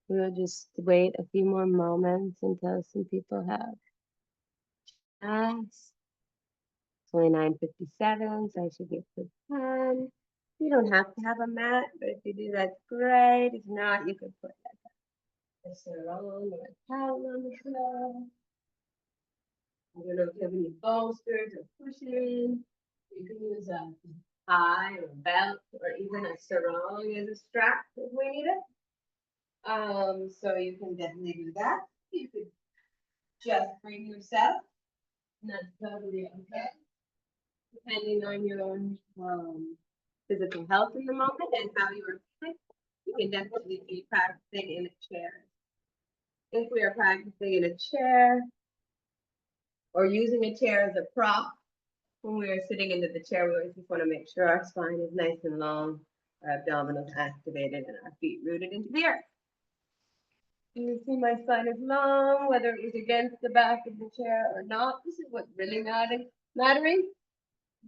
We'll just wait a few more moments until some people have asked. It's only 9:57, so I should get to 10. You don't have to have a mat, but if you do, that's great. If not, you could put a sarong or a towel on the floor. I don't know if you have any bolsters or cushions. You can use a tie or a belt or even a sarong as a strap if we need it. So you can definitely do that. You could just bring yourself, and that's totally okay. Depending on your own physical health in the moment and how you are feeling, you can definitely be practicing in a chair. If we are practicing in a chair or using a chair as a prop, when we are sitting into the chair, we always just want to make sure our spine is nice and long, our abdominals activated, and our feet rooted into the earth. You see my spine is long, whether it was against the back of the chair or not. This is what really mattering,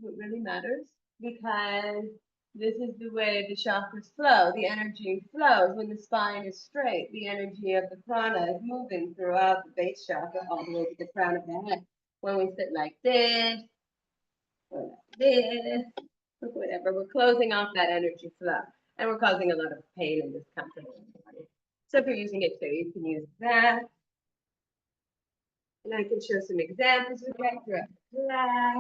what really matters, because this is the way the chakras flow. The energy flows when the spine is straight. The energy of the prana is moving throughout the base chakra all the way to the crown of the head. When we sit like this, or like this, or whatever, we're closing off that energy flow. And we're causing a lot of pain and discomfort in the body. So if you're using it too, you can use that. And I can show some examples with that throughout the class.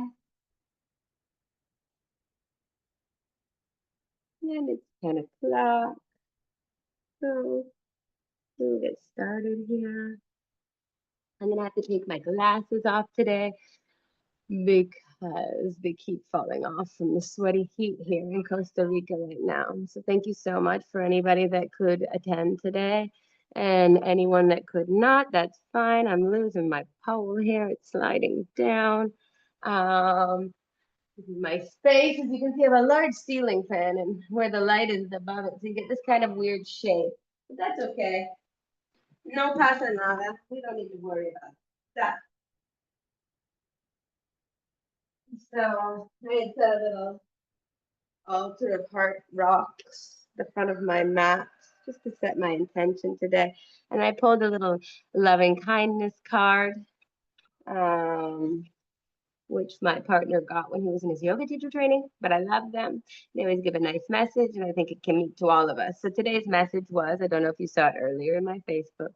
And it's 10 o'clock. So we'll get started here. I'm gonna have to take my glasses off today because they keep falling off from the sweaty heat here in Costa Rica right now. So thank you so much for anybody that could attend today. And anyone that could not, that's fine. I'm losing my pole here. It's sliding down. This is my space. As you can see, I have a large ceiling fan, and where the light is above it, so you get this kind of weird shape. But that's okay. No pasa nada. We don't need to worry about that. So I had set a little altar of heart rocks the front of my mat just to set my intention today. And I pulled a little loving kindness card, which my partner got when he was in his yoga teacher training, but I love them. They always give a nice message, and I think it can meet to all of us. So today's message was, I don't know if you saw it earlier in my Facebook,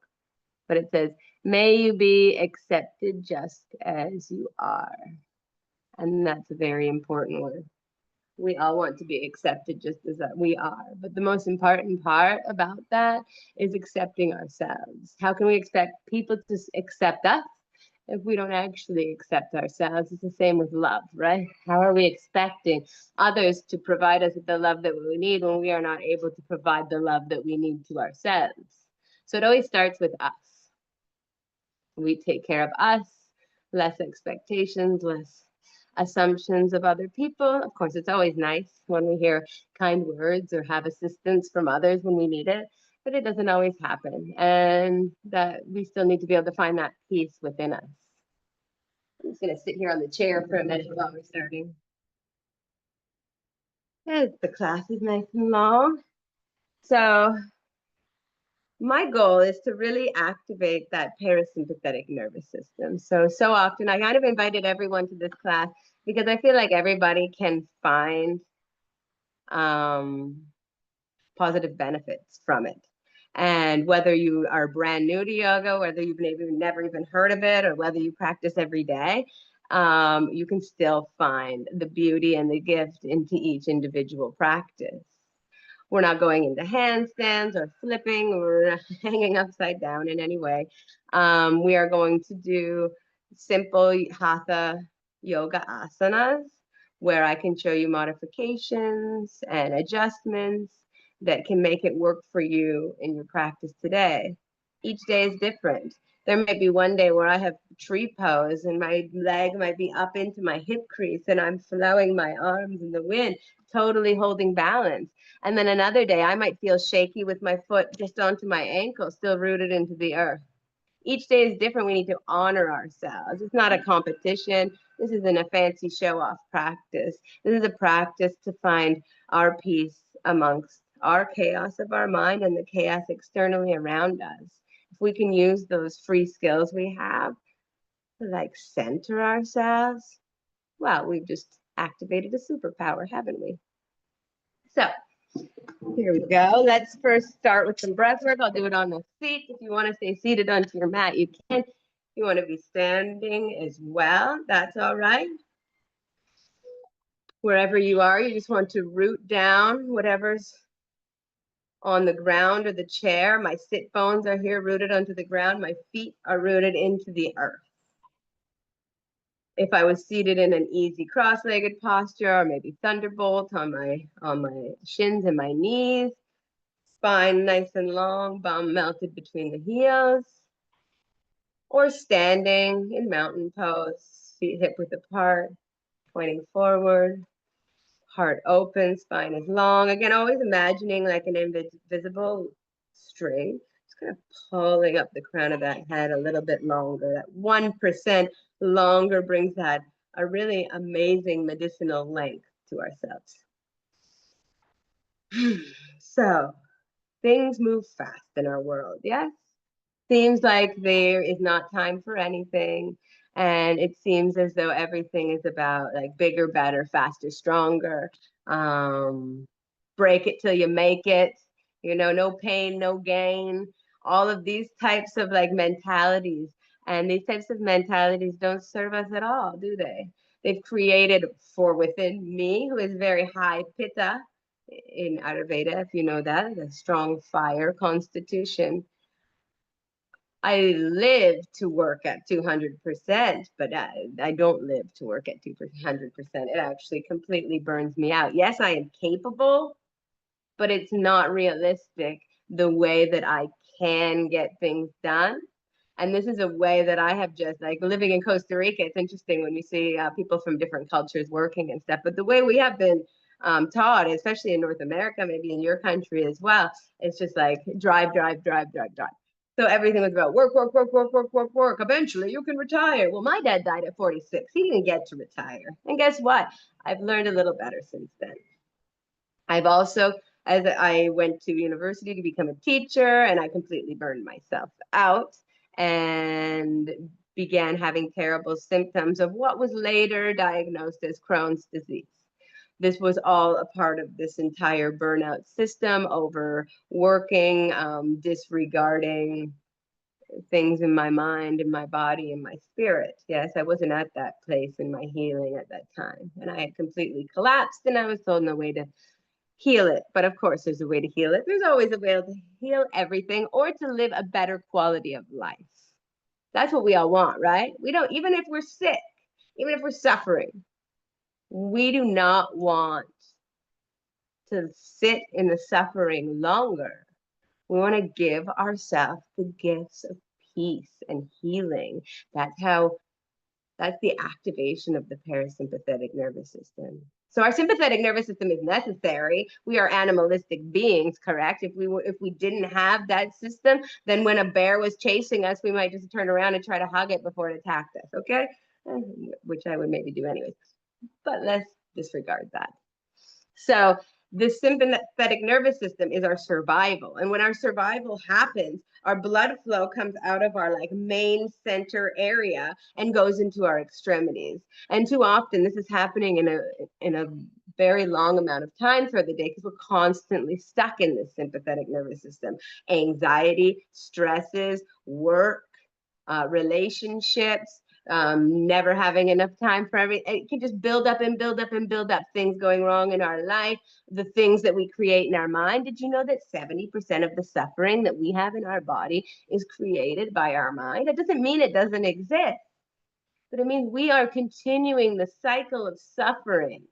but it says, may you be accepted just as you are. And that's a very important word. We all want to be accepted just as we are. But the most important part about that is accepting ourselves. How can we expect people to accept us if we don't actually accept ourselves? It's the same with love, right? How are we expecting others to provide us with the love that we need when we are not able to provide the love that we need to ourselves? So it always starts with us. We take care of us, less expectations, less assumptions of other people. Of course, it's always nice when we hear kind words or have assistance from others when we need it, but it doesn't always happen. And that we still need to be able to find that peace within us. I'm just going to sit here on the chair for a minute while we're starting. As the class is nice and long. So my goal is to really activate that parasympathetic nervous system. So often I kind of invited everyone to this class because I feel like everybody can find positive benefits from it. And whether you are brand new to yoga, whether you've never even heard of it, or whether you practice every day, you can still find the beauty and the gift into each individual practice. We're not going into handstands or flipping or hanging upside down in any way. We are going to do simple Hatha Yoga asanas where I can show you modifications and adjustments that can make it work for you in your practice today. Each day is different. There might be one day where I have tree pose and my leg might be up into my hip crease and I'm flowing my arms in the wind, totally holding balance. And then another day I might feel shaky with my foot just onto my ankle, still rooted into the earth. Each day is different. We need to honor ourselves. It's not a competition. This isn't a fancy show off practice. This is a practice to find our peace amongst our chaos of our mind and the chaos externally around us. If we can use those free skills we have to like center ourselves, well, we've just activated a superpower, haven't we? So here we go. Let's first start with some breath work. I'll do it on the seat. If you want to stay seated onto your mat, you can. If you want to be standing as well, that's all right. Wherever you are, you just want to root down whatever's on the ground or the chair. My sit bones are here rooted onto the ground. My feet are rooted into the earth. If I was seated in an easy cross-legged posture, or maybe thunderbolt on my shins and my knees, spine nice and long, bum melted between the heels, or standing in mountain pose, feet hip width apart, pointing forward, heart open, spine is long. Again, always imagining like an invisible string, just kind of pulling up the crown of that head a little bit longer. That 1% longer brings that a really amazing medicinal length to ourselves. So things move fast in our world, yes? Seems like there is not time for anything. And it seems as though everything is about like bigger, better, faster, stronger. Break it till you make it, no pain, no gain. All of these types of like mentalities. And these types of mentalities don't serve us at all, do they? They've created for within me, who is very high pitta in Ayurveda, if you know that, a strong fire constitution. I live to work at 200%, but I don't live to work at 200%. It actually completely burns me out. Yes, I am capable, but it's not realistic the way that I can get things done. And this is a way that I have just like living in Costa Rica. It's interesting when you see people from different cultures working and stuff, but the way we have been taught, especially in North America, maybe in your country as well, it's just like drive, drive, drive, drive, drive. So everything was about work, work, work, work, work, work, work. Eventually you can retire. Well, my dad died at 46. He didn't get to retire. And guess what? I've learned a little better since then. I've also, as I went to university to become a teacher, and I completely burned myself out and began having terrible symptoms of what was later diagnosed as Crohn's disease. This was all a part of this entire burnout system, overworking, disregarding things in my mind, in my body, in my spirit. Yes, I wasn't at that place in my healing at that time. And I had completely collapsed, and I was told no way to heal it. But of course, there's a way to heal it. There's always a way to heal everything or to live a better quality of life. That's what we all want, right? We don't, even if we're sick, even if we're suffering, we do not want to sit in the suffering longer. We want to give ourselves the gifts of peace and healing. That's the activation of the parasympathetic nervous system. So our sympathetic nervous system is necessary. We are animalistic beings, correct? If we didn't have that system, then when a bear was chasing us, we might just turn around and try to hug it before it attacked us, okay? Which I would maybe do anyways. But let's disregard that. So the sympathetic nervous system is our survival. And when our survival happens, our blood flow comes out of our like main center area and goes into our extremities. And too often this is happening in a very long amount of time throughout the day because we're constantly stuck in this sympathetic nervous system. Anxiety, stresses, work, relationships, never having enough time for everything. It can just build up and build up and build up, things going wrong in our life, the things that we create in our mind. Did you know that 70% of the suffering that we have in our body is created by our mind? It doesn't mean it doesn't exist, but it means we are continuing the cycle of suffering.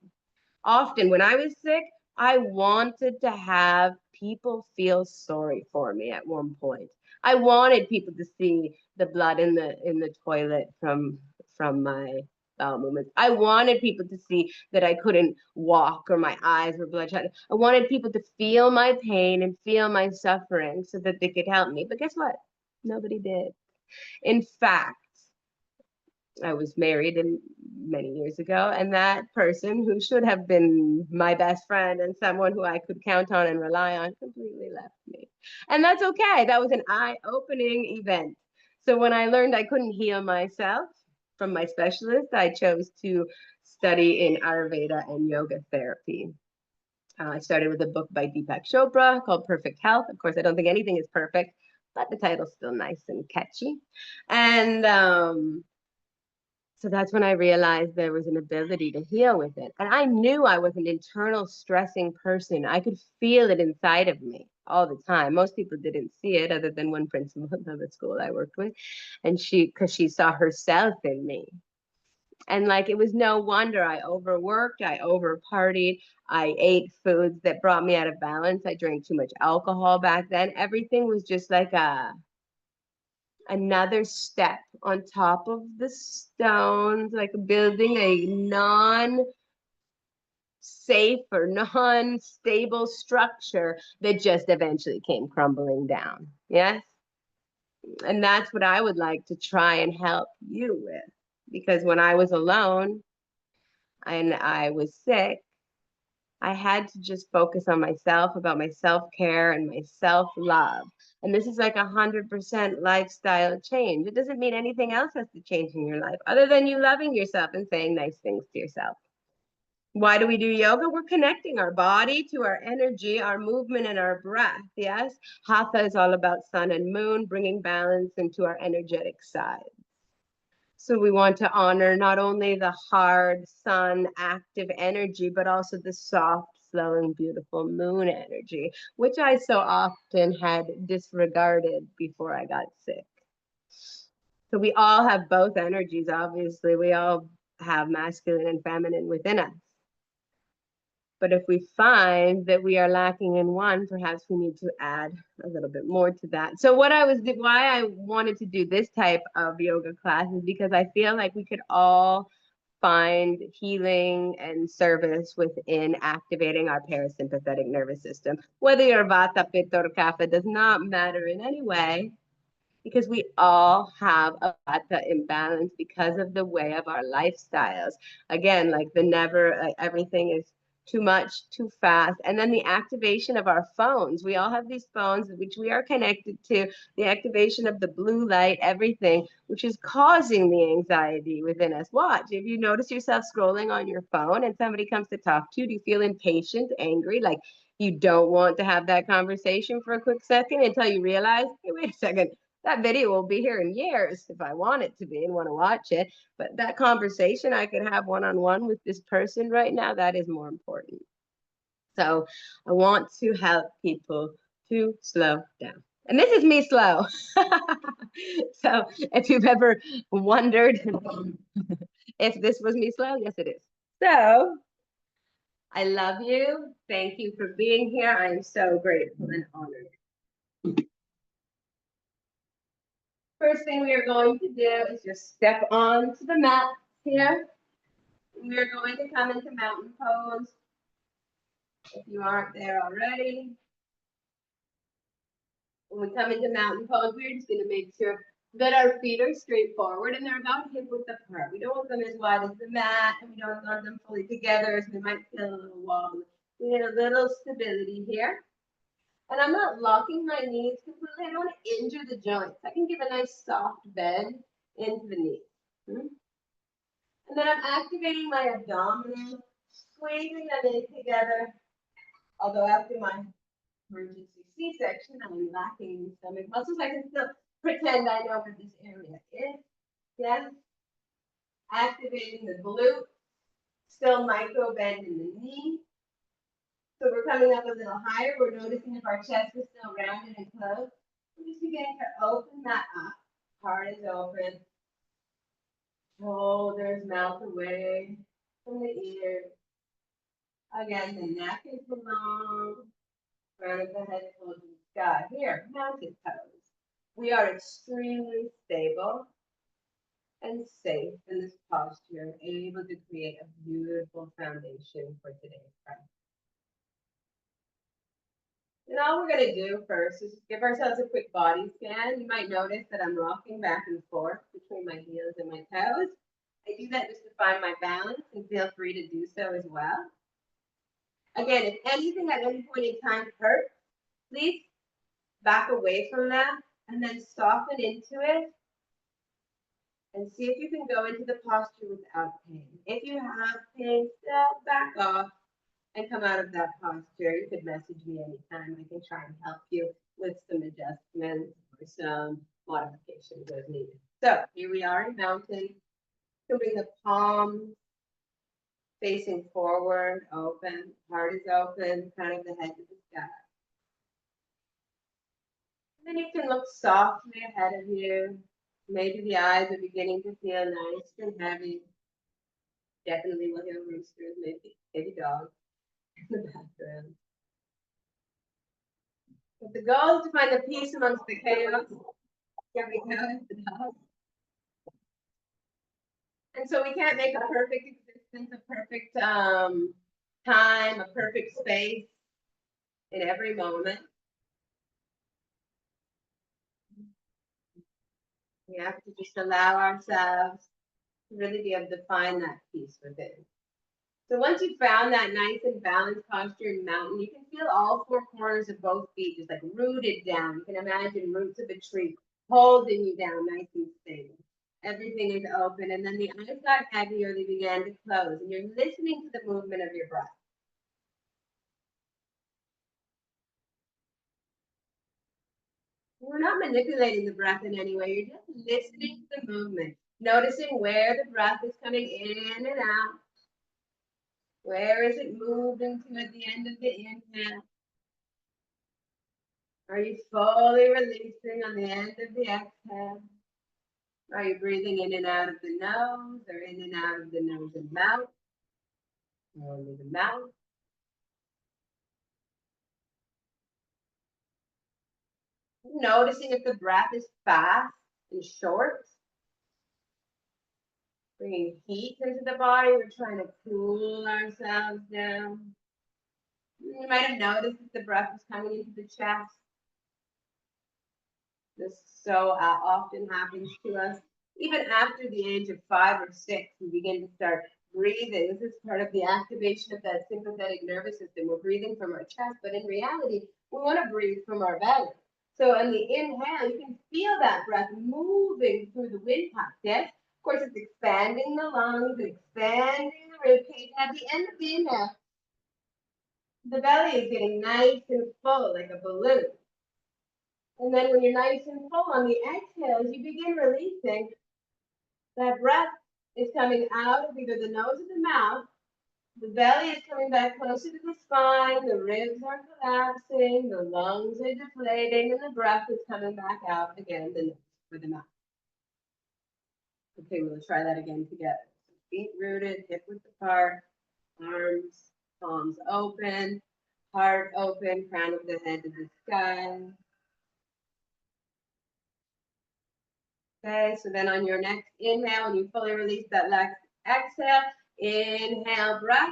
Often when I was sick, I wanted to have people feel sorry for me at one point. I wanted people to see the blood in the toilet from my bowel movements. I wanted people to see that I couldn't walk or my eyes were bloodshot. I wanted people to feel my pain and feel my suffering so that they could help me. But guess what? Nobody did. In fact, I was married many years ago, and that person who should have been my best friend and someone who I could count on and rely on completely left me. And that's okay. That was an eye-opening event. So when I learned I couldn't heal myself from my specialist, I chose to study in Ayurveda and yoga therapy. I started with a book by Deepak Chopra called Perfect Health. Of course, I don't think anything is perfect, but the title's still nice and catchy. And so that's when I realized there was an ability to heal with it. And I knew I was an internal stressing person. I could feel it inside of me all the time. Most people didn't see it other than one principal of the school I worked with. And because she saw herself in me. And like, it was no wonder I overworked, I overpartied, I ate foods that brought me out of balance. I drank too much alcohol back then. Everything was just like another step on top of the stones, like building a non-safe or non-stable structure that just eventually came crumbling down. Yes. And that's what I would like to try and help you with. Because when I was alone and I was sick, I had to just focus on myself, about my self-care and my self-love. And this is like 100% lifestyle change. It doesn't mean anything else has to change in your life other than you loving yourself and saying nice things to yourself. Why do we do yoga? We're connecting our body to our energy, our movement, and our breath. Yes. Hatha is all about sun and moon, bringing balance into our energetic side. So we want to honor not only the hard sun active energy, but also the soft, slow, and beautiful moon energy, which I so often had disregarded before I got sick. So we all have both energies, obviously. We all have masculine and feminine within us. But if we find that we are lacking in one, perhaps we need to add a little bit more to that. So why I wanted to do this type of yoga class is because I feel like we could all find healing and service within activating our parasympathetic nervous system. Whether you're Vata, Pitta, or Kapha does not matter in any way, because we all have a vata imbalance because of the way of our lifestyles. Again, like everything is too much, too fast. And then the activation of our phones. We all have these phones which we are connected to, the activation of the blue light, everything, which is causing the anxiety within us. Watch, if you notice yourself scrolling on your phone and somebody comes to talk to you, do you feel impatient, angry, like you don't want to have that conversation for a quick second until you realize, hey, wait a second, that video will be here in years if I want it to be and want to watch it. But that conversation I could have one-on-one with this person right now, that is more important. So I want to help people to slow down. And this is me slow. So if you've ever wondered if this was me slow, yes, it is. So I love you. Thank you for being here. I am so grateful and honored. First thing we are going to do is just step onto the mat here. We are going to come into mountain pose. If you aren't there already. When we come into mountain pose, we're just going to make sure that our feet are straight forward and they're about hip width apart. We don't want them as wide as the mat, and we don't want them fully together, as we might feel a little wobbly. We need a little stability here. And I'm not locking my knees completely. I don't want to injure the joints. I can give a nice soft bend into the knees. And then I'm activating my abdominals, squeezing them in together. Although after my emergency C-section, I'm lacking in stomach muscles, I can still pretend I know where this area is. Yes. Activating the glute, still micro bend in the knee. So we're coming up a little higher. We're noticing if our chest is still rounded and closed. We're just beginning to open that up. Heart is open. Shoulders melt away from the ears. Again, the neck is long. Crown of the head towards the sky. Here, mountain pose. We are extremely stable and safe in this posture, able to create a beautiful foundation for today's practice. And all we're going to do first is give ourselves a quick body scan. You might notice that I'm rocking back and forth between my heels and my toes. I do that just to find my balance, and feel free to do so as well. Again, if anything at any point in time hurts, please back away from that and then soften into it and see if you can go into the posture without pain. If you have pain, still back off and come out of that posture. You could message me anytime. I can try and help you with some adjustments or some modifications as needed. So here we are in mountain. You can bring the palms facing forward, open, heart is open, crown of the head to the sky. And then you can look softly ahead of you. Maybe the eyes are beginning to feel nice and heavy. Definitely will hear roosters, maybe dogs in the background. But the goal is to find the peace amongst the chaos. Here we go, the dogs. And so we can't make a perfect existence, a perfect time, a perfect space in every moment. We have to just allow ourselves to really be able to find that peace within. So once you've found that nice and balanced posture in mountain, you can feel all four corners of both feet just like rooted down. You can imagine roots of a tree holding you down nice and stable. Everything is open, and then the eyes got heavier, they began to close, and you're listening to the movement of your breath. We're not manipulating the breath in any way. You're just listening to the movement, noticing where the breath is coming in and out. Where is it moving to at the end of the inhale? Are you fully releasing on the end of the exhale? Are you breathing in and out of the nose or in and out of the nose and mouth? Or only the mouth? Noticing if the breath is fast and short. Bringing heat into the body. We're trying to cool ourselves down. You might have noticed that the breath is coming into the chest. This so often happens to us. Even after the age of 5 or 6, we begin to start breathing. This is part of the activation of that sympathetic nervous system. We're breathing from our chest, but in reality, we want to breathe from our belly. So on the inhale, you can feel that breath moving through the windpipe, yes? Of course, it's expanding the lungs, expanding the rib cage. At the end of the inhale, the belly is getting nice and full, like a balloon. And then when you're nice and full on the exhale, as you begin releasing, that breath is coming out of either the nose or the mouth. The belly is coming back closer to the spine. The ribs are collapsing. The lungs are deflating. And the breath is coming back out again, the nose or the mouth. Okay, we'll try that again together. So feet rooted, hip width apart, arms, palms open, heart open, crown of the head to the sky. Okay, so then on your next inhale, when you fully release that last exhale, inhale, breath,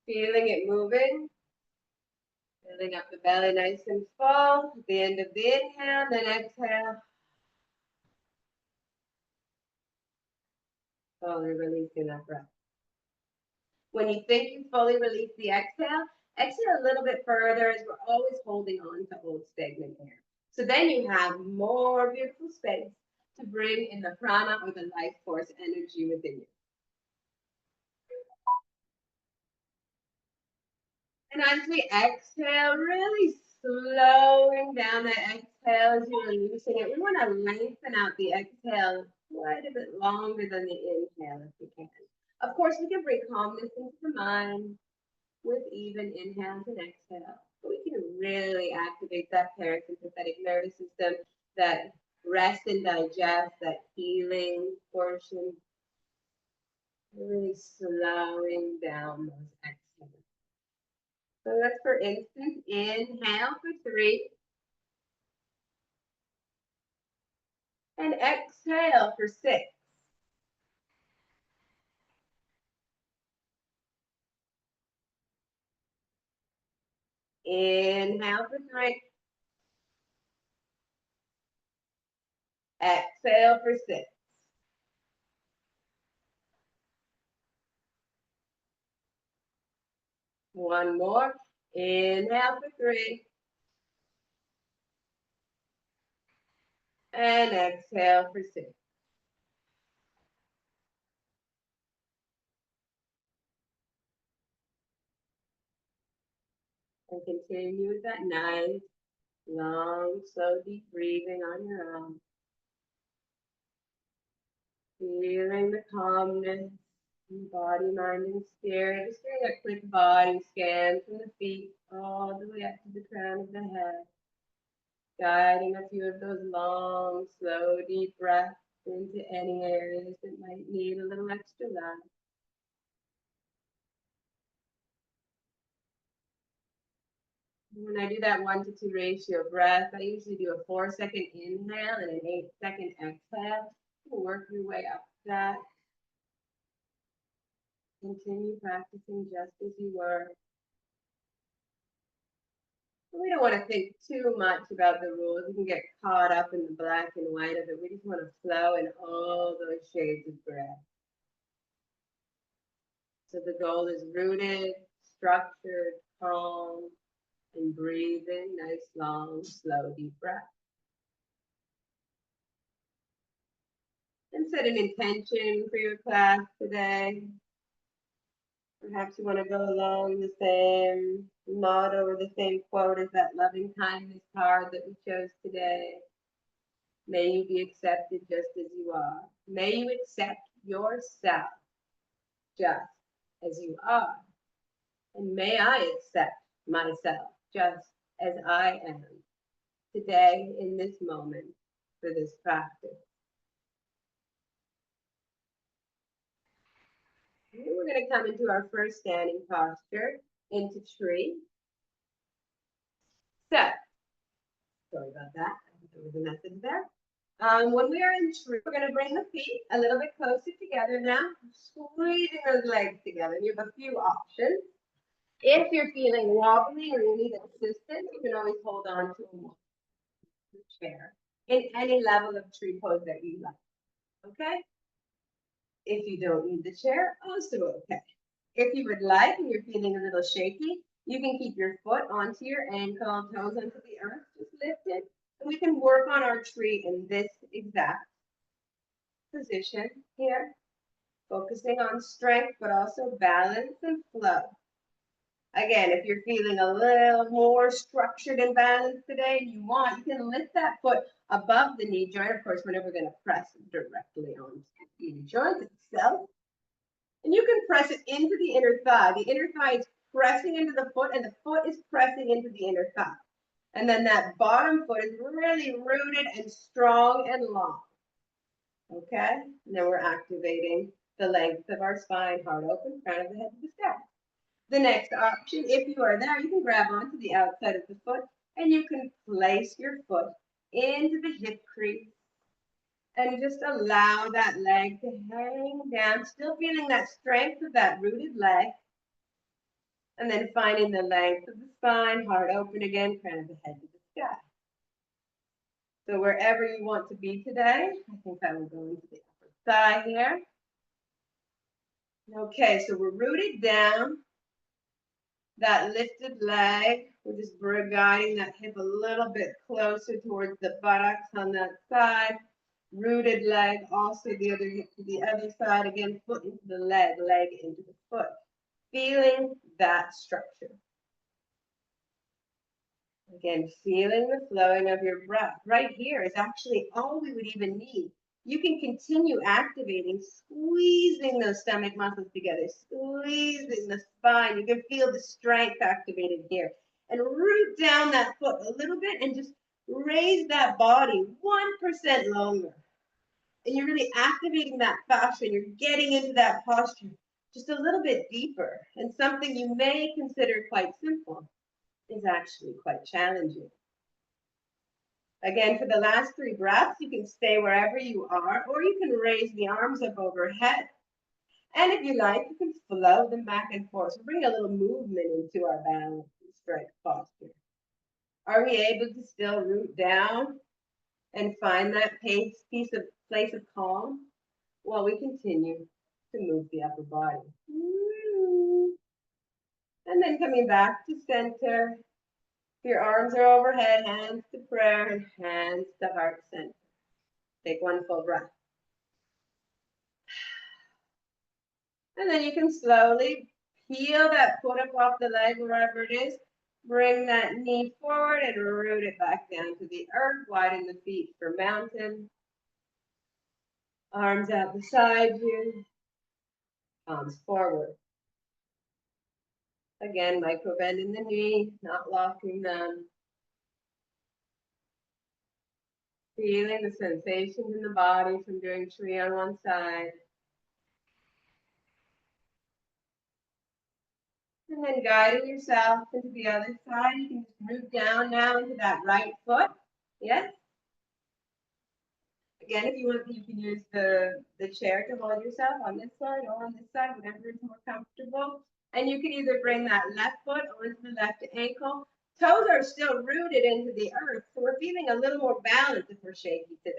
feeling it moving, filling up the belly nice and full. At the end of the inhale, then exhale, fully releasing that breath. When you think you fully release the exhale, exhale a little bit further as we're always holding on to old stagnant air. So then you have more beautiful space to bring in the prana or the life force energy within you. And as we exhale, really slowing down the exhale as you're releasing it. We want to lengthen out the exhale quite a bit longer than the inhale if we can. Of course, we can bring calmness into the mind with even inhales and exhales. But we can really activate that parasympathetic nervous system, that rest and digest, that healing portion. Really slowing down those exhales. So let's, for instance, inhale for 3 and exhale for 6. Inhale for 3. Exhale for 6. One more. Inhale for 3. And exhale for 6. And continue with that nice, long, slow, deep breathing on your own. Feeling the calmness in body, mind, and spirit. Just doing a quick body scan from the feet all the way up to the crown of the head. Guiding a few of those long, slow, deep breaths into any areas that might need a little extra love. When I do that 1-to-2 ratio breath, I usually do a 4-second inhale and an 8-second exhale. Work your way up that. Continue practicing just as you were. We don't want to think too much about the rules. We can get caught up in the black and white of it. We just want to flow in all those shades of gray. So the goal is rooted, structured, calm, and breathing. Nice, long, slow, deep breath. And set an intention for your class today. Perhaps you want to go along the same motto or the same quote as that loving kindness card that we chose today. May you be accepted just as you are. May you accept yourself just as you are. And may I accept myself just as I am today in this moment for this practice. And we're going to come into our first standing posture, into tree. So, sorry about that. There was a message there. When we are in tree, we're going to bring the feet a little bit closer together now, squeezing those legs together. You have a few options. If you're feeling wobbly or you need assistance, you can always hold on to a chair in any level of tree pose that you like. Okay? If you don't need the chair, also okay. If you would like and you're feeling a little shaky, you can keep your foot onto your ankle, toes onto the earth, just lift it. And we can work on our tree in this exact position here, focusing on strength, but also balance and flow. Again, if you're feeling a little more structured and balanced today and you want, you can lift that foot above the knee joint. Of course, we're never going to press directly onto the knee joint itself. And you can press it into the inner thigh. The inner thigh is pressing into the foot and the foot is pressing into the inner thigh. And then that bottom foot is really rooted and strong and long. Okay? And then we're activating the length of our spine, heart open, crown of the head to the sky. The next option, if you are there, you can grab onto the outside of the foot and you can place your foot into the hip crease and just allow that leg to hang down, still feeling that strength of that rooted leg. And then finding the length of the spine, heart open again, crown of the head to the sky. So wherever you want to be today, I think I will go into the upper thigh here. Okay, so we're rooted down. That lifted leg, we're just guiding that hip a little bit closer towards the buttocks on that side. Rooted leg, also the other hip to the other side. Again, foot into the leg, leg into the foot. Feeling that structure. Again, feeling the flowing of your breath. Right here is actually all we would even need. You can continue activating, squeezing those stomach muscles together, squeezing the spine. You can feel the strength activated here. And root down that foot a little bit and just raise that body 1% longer. And you're really activating that fascia. You're getting into that posture just a little bit deeper. And something you may consider quite simple is actually quite challenging. Again, for the last 3 breaths, you can stay wherever you are, or you can raise the arms up overhead. And if you like, you can flow them back and forth. So bring a little movement into our balance and strength posture. Are we able to still root down and find that place of calm while we continue to move the upper body? And then coming back to center. Your arms are overhead, hands to prayer, and hands to heart center. Take one full breath. And then you can slowly peel that foot up off the leg, wherever it is. Bring that knee forward and root it back down to the earth. Widen the feet for mountain. Arms out beside you. Palms forward. Again, micro bend in the knee, not locking them. Feeling the sensations in the body from doing tree on one side. And then guiding yourself into the other side. You can just move down now into that right foot. Yes? Again, if you want, you can use the chair to hold yourself on this side or on this side, whatever is more comfortable. And you can either bring that left foot onto the left ankle. Toes are still rooted into the earth, so we're feeling a little more balanced if we're shaky today.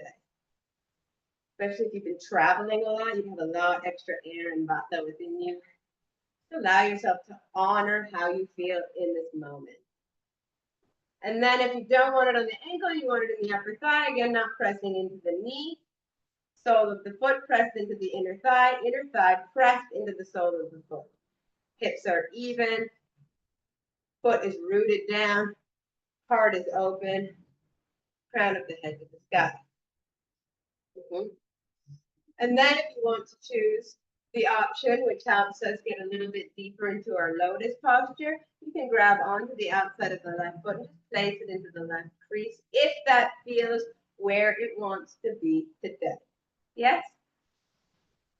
Especially if you've been traveling a lot, you have a lot extra air and vata within you. Allow yourself to honor how you feel in this moment. And then if you don't want it on the ankle, you want it in the upper thigh, again, not pressing into the knee. Sole of the foot pressed into the inner thigh pressed into the sole of the foot. Hips are even, foot is rooted down, heart is open, crown of the head to the sky. And then if you want to choose the option, which helps us get a little bit deeper into our lotus posture, you can grab onto the outside of the left foot and just place it into the left crease if that feels where it wants to be today. Yes?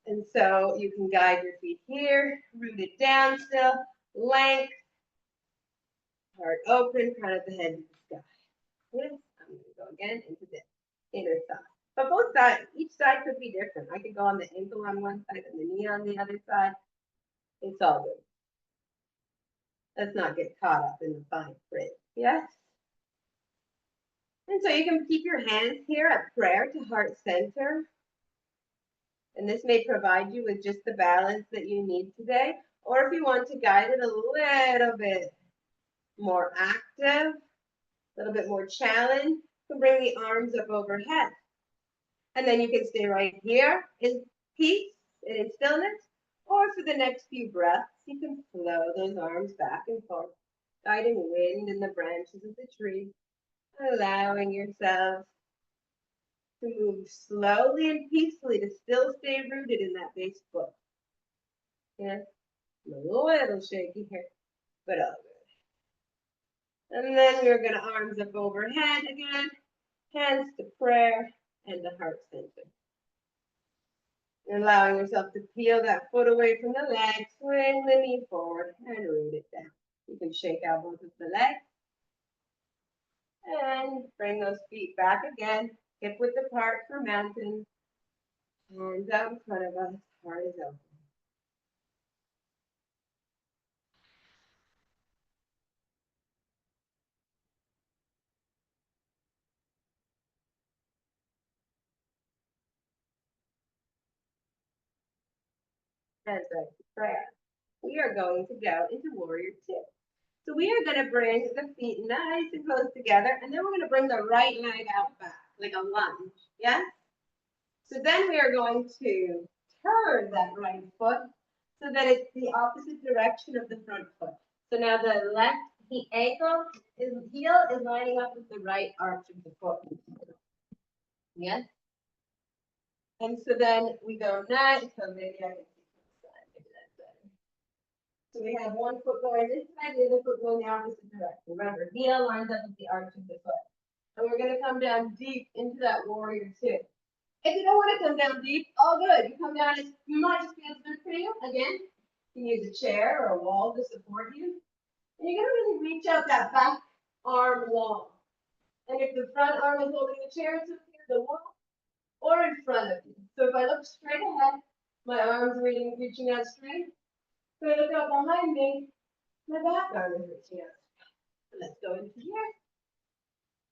And so you can guide your feet here, rooted down still, length, heart open, crown of the head to the sky. Yes, I'm going to go again into the inner thigh. But both sides, each side could be different. I could go on the ankle on one side and the knee on the other side. It's all good. Let's not get caught up in the fine print. Yes? And so you can keep your hands here at prayer to heart center. And this may provide you with just the balance that you need today. Or if you want to guide it a little bit more active, a little bit more challenge, you can bring the arms up overhead. And then you can stay right here in peace and in stillness. Or for the next few breaths, you can flow those arms back and forth, guiding wind in the branches of the tree, allowing yourself to move slowly and peacefully to still stay rooted in that base foot. Yes, I'm a little shaky here, but all good. And then we're going to arms up overhead again, hands to prayer and the heart center. Allowing yourself to peel that foot away from the leg, swing the knee forward and root it down. You can shake out both of the legs and bring those feet back again. Hip width apart for mountain. Hands out in front of us, heart is open. Hands back to prayer. We are going to go into warrior two. So we are going to bring the feet nice and close together, and then we're going to bring the right leg out back, like a lunge, yeah? So then we are going to turn that right foot so that it's the opposite direction of the front foot. So now the left heel is lining up with the right arch of the foot. Yes? And so then we go nice, so maybe I can see from the side, maybe that's better. So we have one foot going this side, the other foot going the opposite direction. Remember, heel lines up with the arch of the foot. And we're going to come down deep into that warrior two. If you don't want to come down deep, all good. You come down as much as feels good for you. Again, you can use a chair or a wall to support you. And you're going to really reach out that back arm long. And if the front arm is holding the chair, it's up here, the wall, or in front of you. So if I look straight ahead, my arm's reaching out straight. If I look out behind me, my back arm is reaching out. So let's go into here.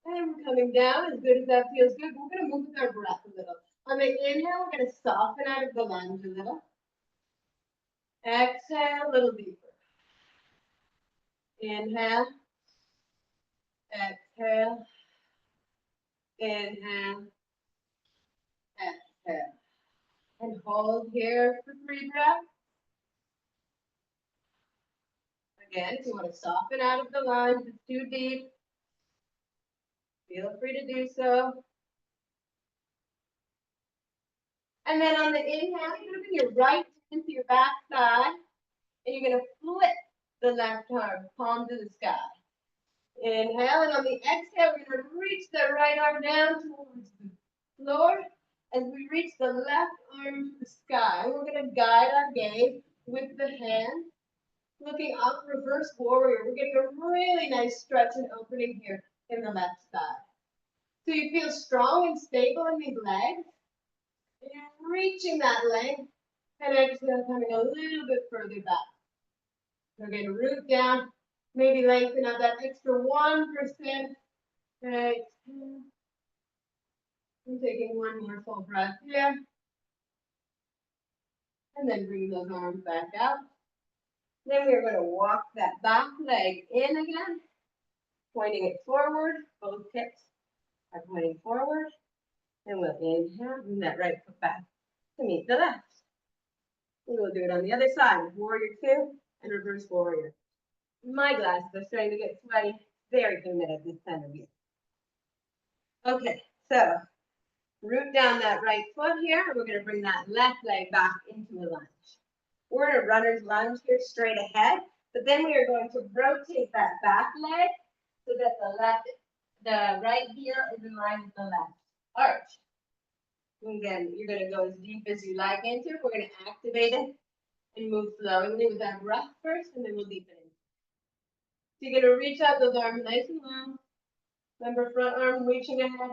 And we're coming down, as good as that feels good. We're going to move with our breath a little. On the inhale, we're going to soften out of the lunge a little. Exhale a little deeper. Inhale, exhale, inhale, exhale. And hold here for 3 breaths. Again, if you want to soften out of the lunge, it's too deep, feel free to do so. And then on the inhale, you're going to bring your right hand to your back side, and you're going to flip the left arm, palm to the sky. Inhale, and on the exhale, we're going to reach the right arm down towards the floor as we reach the left arm to the sky. We're going to guide our gaze with the hand, looking up, reverse warrior. We're getting a really nice stretch and opening here in the left side. So you feel strong and stable in these legs. And you're reaching that length, and exhale, coming a little bit further back. We're going to root down, maybe lengthen up that extra 1%. Exhale. I'm taking one more full breath here. And then bring those arms back out. Then we're going to walk that back leg in again, pointing it forward. Both hips are pointing forward. And we'll inhale, bring that right foot back to meet the left. And we'll do it on the other side, warrior 2 and reverse warrior. My glasses are starting to get sweaty. Very humid at this time of year. Okay, so root down that right foot here. We're going to bring that left leg back into a lunge. We're in a runner's lunge here, straight ahead. But then we are going to rotate that back leg so that the right heel is in line with the left arch. And again, you're going to go as deep as you like into it. We're going to activate it and move slowly with that breath first, and then we'll deepen it. So you're going to reach out those arms nice and long. Remember, front arm reaching ahead,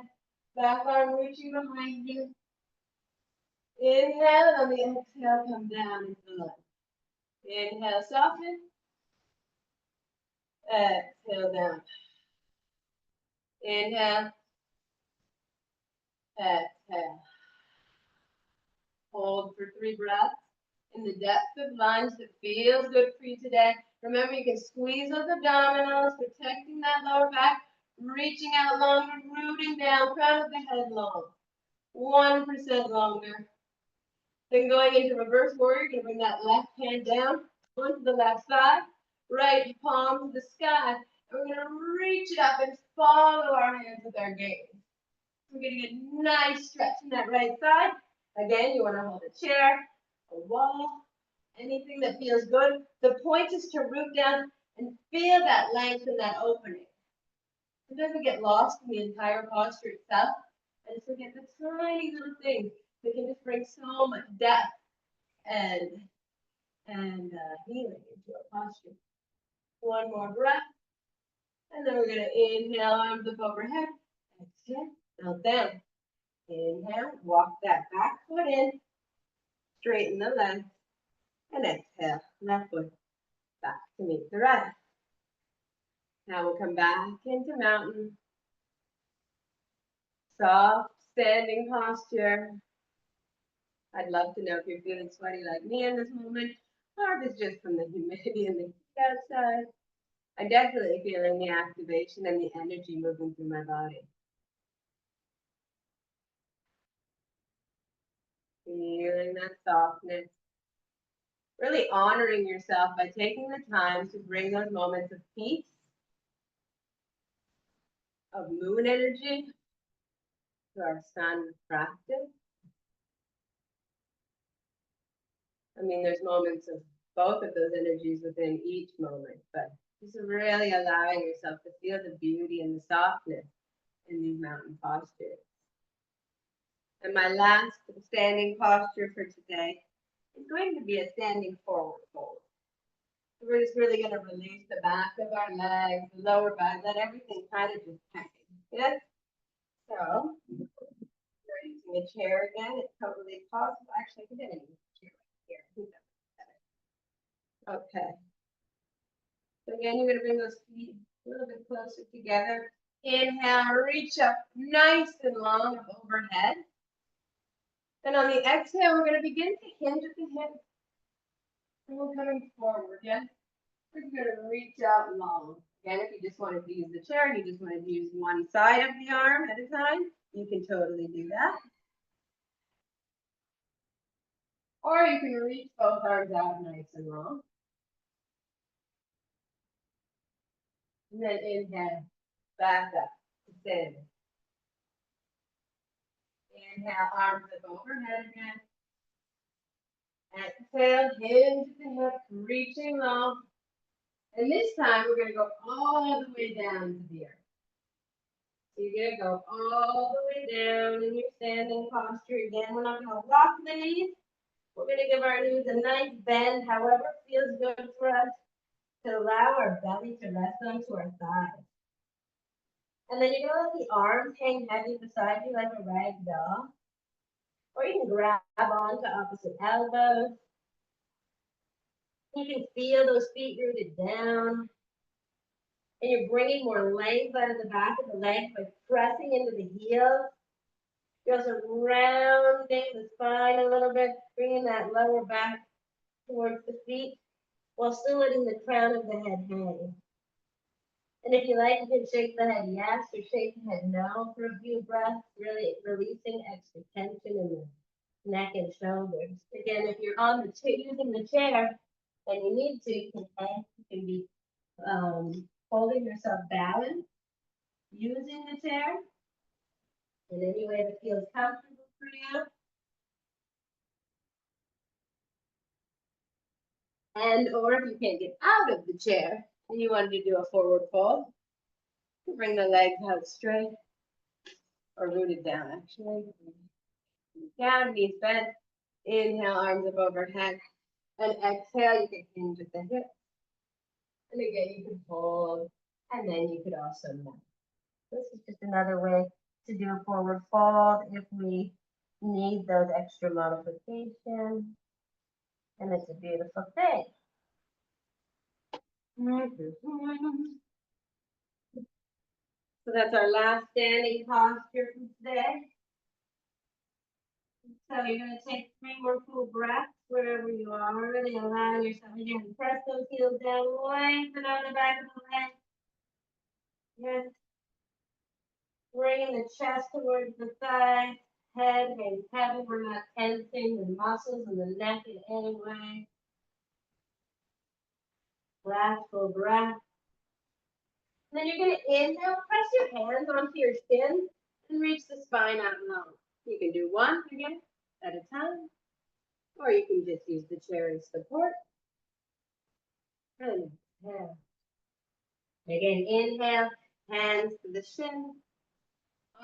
back arm reaching behind you. Inhale, and on the exhale, come down into the lunge. Inhale, soften. Exhale, down. Inhale. Exhale. Hold for 3 breaths in the depth of lunge that feels good for you today. Remember, you can squeeze those abdominals, protecting that lower back, reaching out longer, rooting down, crown of the head long. 1% longer. Then going into reverse warrior, you're going to bring that left hand down onto the left side, right palm to the sky. And we're going to reach it up and follow our hands with our gaze. We're getting a nice stretch in that right side. Again, you want to hold a chair, a wall, anything that feels good. The point is to root down and feel that length and that opening. It doesn't get lost in the entire posture itself. And forget the tiny little things that can just bring so much depth and healing into our posture. One more breath. And then we're going to inhale, arms up overhead. Exhale, melt down. Inhale, walk that back foot in. Straighten the legs. And exhale, left foot back to meet the right. Now we'll come back into mountain. Soft standing posture. I'd love to know if you're feeling sweaty like me in this moment, or if it's just from the humidity and the heat outside. I'm definitely feeling the activation and the energy moving through my body. Feeling that softness. Really honoring yourself by taking the time to bring those moments of peace, of moon energy, to our sun practice. I mean, there's moments of both of those energies within each moment, but just really allowing yourself to feel the beauty and the softness in these mountain postures. And my last standing posture for today is going to be a standing forward fold. So we're just really going to release the back of our legs, the lower back, let everything kind of just hang. Yes? So, we're using a chair again. It's totally possible. Actually, I can get a chair right here. I think that's better. Okay. So again, you're going to bring those feet a little bit closer together. Inhale, reach up nice and long up overhead. And on the exhale, we're going to begin to hinge at the hips. And we're coming forward, yeah? You're gonna reach out long. Again, if you just wanted to use the chair and you just wanted to use one side of the arm at a time, you can totally do that. Or you can reach both arms out nice and long. And then inhale, back up, stand. Inhale, arms up overhead again. Exhale, hinge the hip, reaching long. And this time we're going to go all the way down to the earth. So you're going to go all the way down in your standing posture. Again, we're not going to lock the knees. We're going to give our knees a nice bend, however feels good for us, to allow our belly to rest onto our thighs. And then you're going to let the arms hang heavy beside you like a rag doll. Or you can grab onto opposite elbows. You can feel those feet rooted down. And you're bringing more length out of the back of the legs by pressing into the heels. You're also rounding the spine a little bit, bringing that lower back towards the feet, while still letting the crown of the head hang. And if you like, you can shake the head yes or shake the head no for a few breaths, really releasing extra tension in the neck and shoulders. Again, if you're on the using the chair and you need to, you can be holding yourself balanced, using the chair in any way that feels comfortable for you. And or if you can't get out of the chair and you wanted to do a forward fold, you bring the legs out straight or rooted down actually. Down, knees bent. Inhale, arms up overhead. And exhale, you can hinge at the hips. And again, you can hold, and then you could also move. This is just another way to do a forward fold if we need those extra modifications. And it's a beautiful thing. So that's our last standing posture for today. So you're going to take 3 more full breaths wherever you are, really allowing yourself again to press those heels down, lengthen on the back of the leg. Yes. Bringing the chest towards the thighs, head hangs heavy. We're not tensing the muscles in the neck in any way. Last full breath. And then you're going to inhale, press your hands onto your shins and reach the spine out long. You can do one again at a time, or you can just use the chair as support. And exhale. Again, inhale, hands to the shin,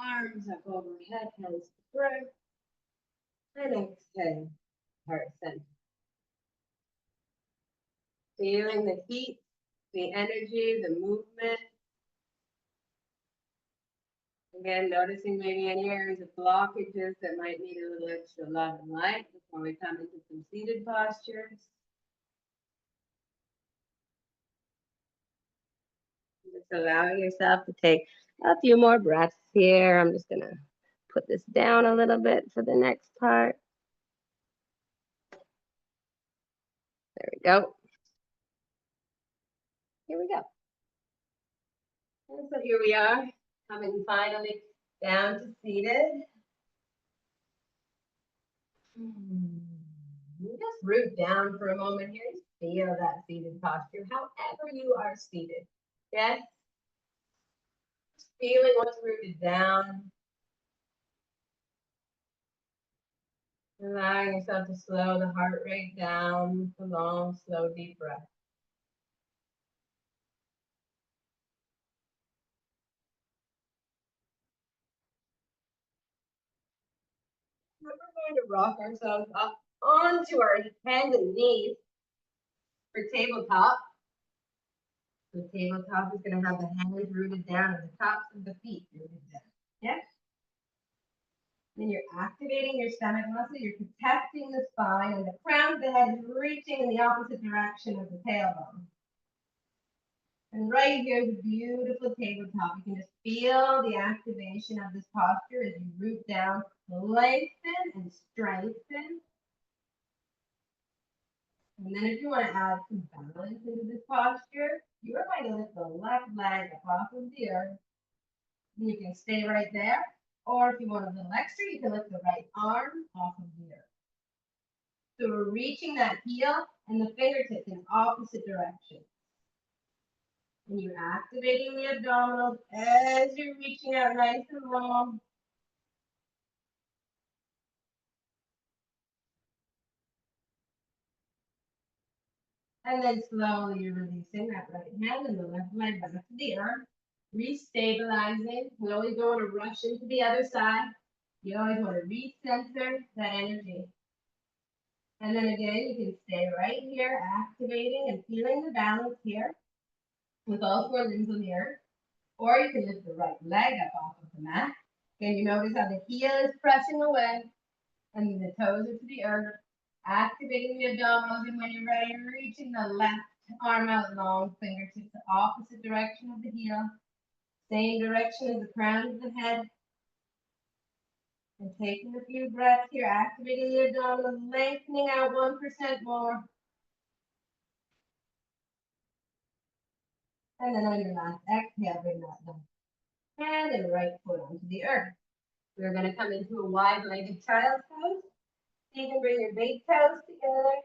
arms up overhead, hands to throat, and exhale, heart center. Feeling the heat, the energy, the movement. Again, noticing maybe any areas of blockages that might need a little extra love and light before we come into some seated postures. Just allowing yourself to take a few more breaths here. I'm just gonna put this down a little bit for the next part. There we go. Here we go. And so here we are, coming finally down to seated. Just root down for a moment here. Just feel that seated posture, however you are seated. Yes? Just feeling what's rooted down. Allowing yourself to slow the heart rate down with a long, slow, deep breath. We're going to rock ourselves up onto our hands and knees for tabletop. The tabletop is going to have the hands rooted down and the tops of the feet rooted down. Yes? Then you're activating your stomach muscle, you're protecting the spine, and the crown of the head is reaching in the opposite direction of the tailbone. And right here is a beautiful tabletop. You can just feel the activation of this posture as you root down, lengthen and strengthen. And then if you want to add some balance into this posture, you are going to lift the left leg up off of the earth. And you can stay right there. Or if you want a little extra, you can lift the right arm off of the earth. So we're reaching that heel and the fingertips in opposite directions. And you're activating the abdominals as you're reaching out nice and long. And then slowly you're releasing that right hand and the left leg back to the earth. Restabilizing. You always don't want to rush into the other side. You always want to recenter that energy. And then again, you can stay right here, activating and feeling the balance here with all four limbs on the earth. Or you can lift the right leg up off of the mat. Can you notice how the heel is pressing away and the toes are to the earth, activating the abdominals, and when you're ready, reaching the left arm out long, fingertips the opposite direction of the heel, same direction as the crown of the head. And taking a few breaths here, activating the abdominals, lengthening out 1% more. And then on your last exhale, bring that left hand and right foot onto the earth. We're going to come into a wide-legged child's pose. So you can bring your big toes together.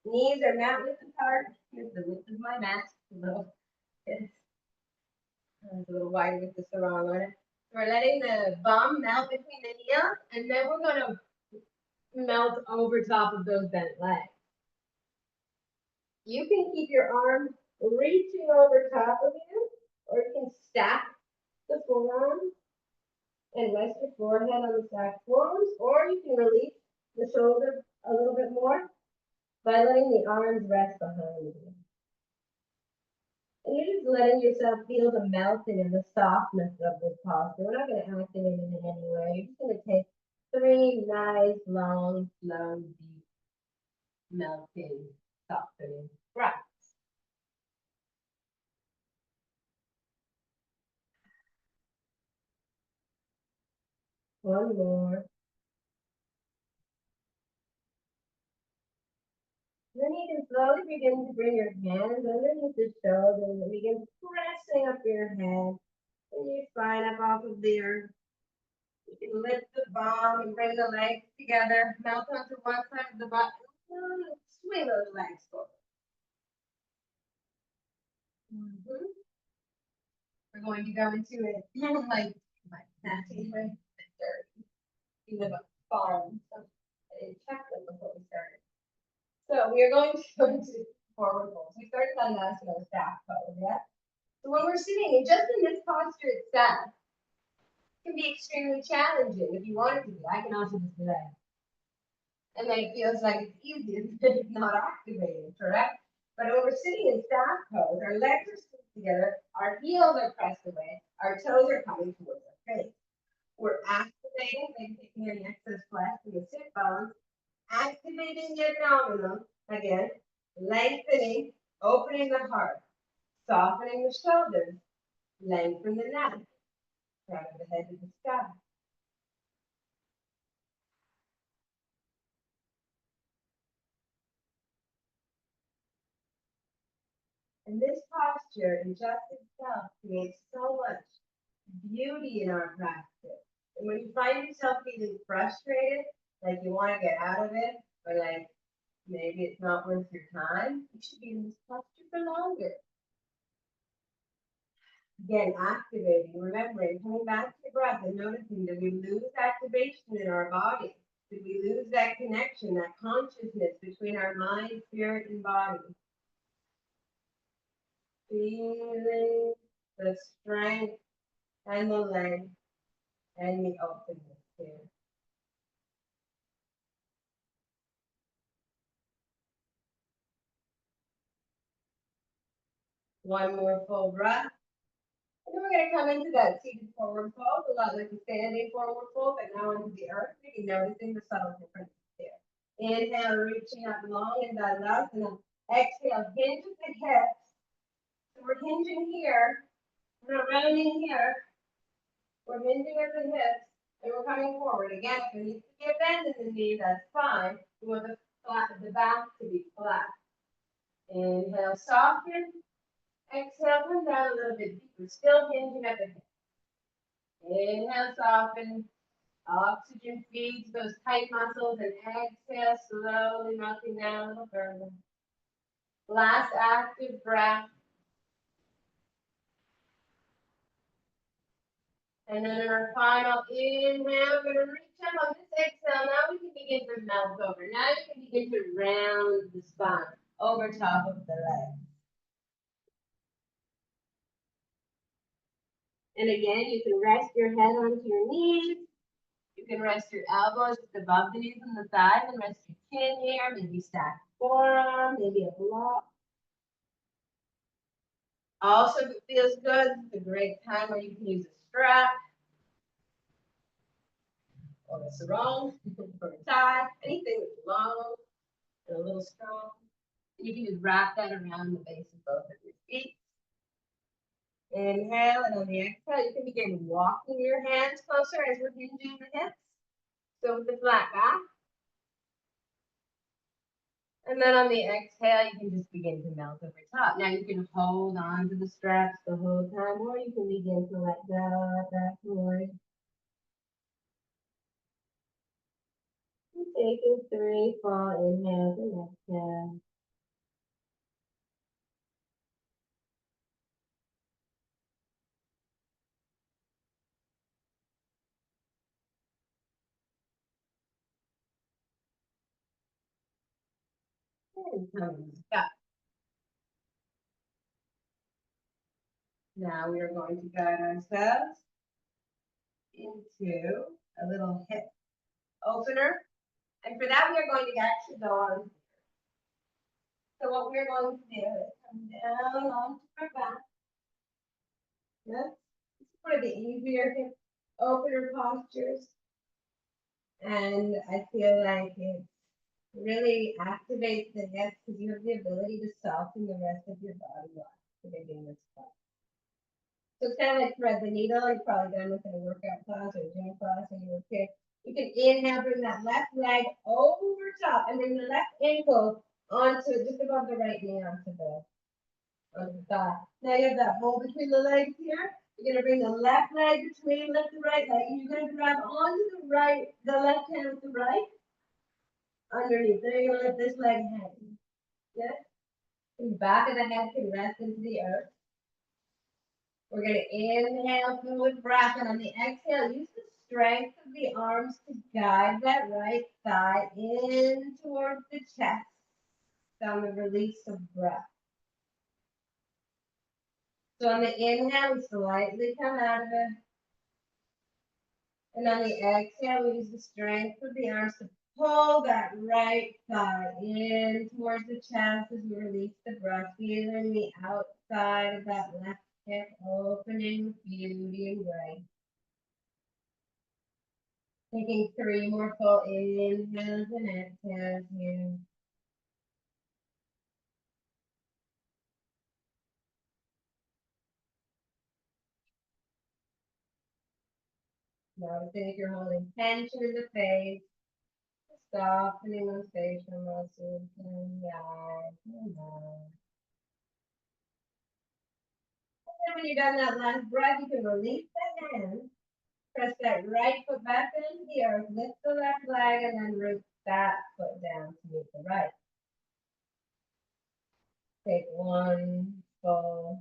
Knees are mat width apart. Here's the width of my mat. It's a little wider with the sarong on it. So we're letting the bum melt between the heel, and then we're going to melt over top of those bent legs. You can keep your arms reaching over top of you, or you can stack the forearms and rest your forehead on the stacked forearms, or you can release the shoulder a little bit more by letting the arms rest behind you. And you're just letting yourself feel the melting and the softness of this posture. We're not going to activate it in any way. You're just going to take 3 nice, long, slow, deep, melting, softening breaths. One more. Then you can slowly begin to bring your hands underneath the shoulders and begin pressing up your head and your spine up off of the earth. You can lift the bum and bring the legs together, melt onto one side of the butt, and swing those legs forward. We're going to go into it like my nasty way. We live on a farm, so I didn't check them before we started. So we are going to go into forward fold. We started on that staff pose, yeah? So when we're sitting, just in this posture itself, can be extremely challenging if you want it to be. I can also just do that. And then it feels like it's easy if it's not activated, correct? But when we're sitting in staff pose, our legs are still together, our heels are pressed away, our toes are coming towards our face. We're activating, maybe taking any excess flesh in the sit bones, activating the abdominal, again, lengthening, opening the heart, softening the shoulders, lengthen the neck, crown of the head to the sky. And this posture in just itself creates so much beauty in our practice. And when you find yourself feeling frustrated, like you want to get out of it, or like maybe it's not worth your time, you should be in this posture for longer. Again, activating, remembering, coming back to the breath and noticing that we lose activation in our body. Did we lose that connection, that consciousness between our mind, spirit, and body? Feeling the strength and the length and the openness here. One more full breath. And then we're going to come into that seated forward fold, a lot like a standing forward fold, but now into the earth. Maybe noticing the subtle differences here. Inhale, reaching up long and that left, and then exhale, hinge at the hips. So we're hinging here, we're rounding here, we're hinging at the hips, and we're coming forward. Again, if there needs to be a bend in the knee, that's fine. We want the flat, the back to be flat. Inhale, soften. Exhale, come down a little bit deeper, still hinging at the hip. Inhale, soften. Oxygen feeds those tight muscles, and exhale, slowly melting down a little further. Last active breath. And then in our final inhale, we're going to reach up on this exhale. Now we can begin to melt over. Now you can begin to round the spine over top of the legs. And again, you can rest your head onto your knees. You can rest your elbows just above the knees and the thighs, and rest your chin here. Maybe stack forearm, maybe a block. Also, if it feels good, it's a great time where you can use a strap or a sarong for a tie, anything that's long and a little strong. And you can just wrap that around the base of both of your feet. Inhale, and on the exhale, you can begin walking your hands closer as we're hinging the hips. So with the flat back. And then on the exhale, you can just begin to melt over top. Now you can hold on to the straps the whole time, or you can begin to let go at that point. And taking 3 full inhales and exhales. And coming back. Now we are going to guide ourselves into a little hip opener. And for that, we are going to actually go on. So what we're going to do is come down onto our back. Yes. It's one of the easier hip opener postures. And I feel like it really activates the hips because you have the ability to soften the rest of your body while activating this part. So it's kind of like thread the needle. You've probably done this in a workout class or a gym class when you were a kid. You can inhale, bring that left leg over top and bring the left ankle onto just above the right knee onto the thigh. Now you have that hole between the legs here. You're gonna bring the left leg between left and right leg, and you're gonna grab onto the left hand with the right underneath. Then you're gonna let this leg hang. Yeah? The back of the head can rest into the earth. We're going to inhale, fill with breath, and on the exhale, use the strength of the arms to guide that right thigh in towards the chest. On the release of breath. So on the inhale, we slightly come out of it. And on the exhale, we use the strength of the arms to pull that right thigh in towards the chest as we release the breath, feeling the outside of that left hip opening with beauty and grace. Taking 3 more full inhales and exhales here. Noticing if you're holding tension in the face, softening those facial muscles and the eyes and the mouth. And then when you're done that last breath, you can release that hand. Press that right foot back into the earth, lift the left leg, and then root that foot down to meet the right. Take 1 full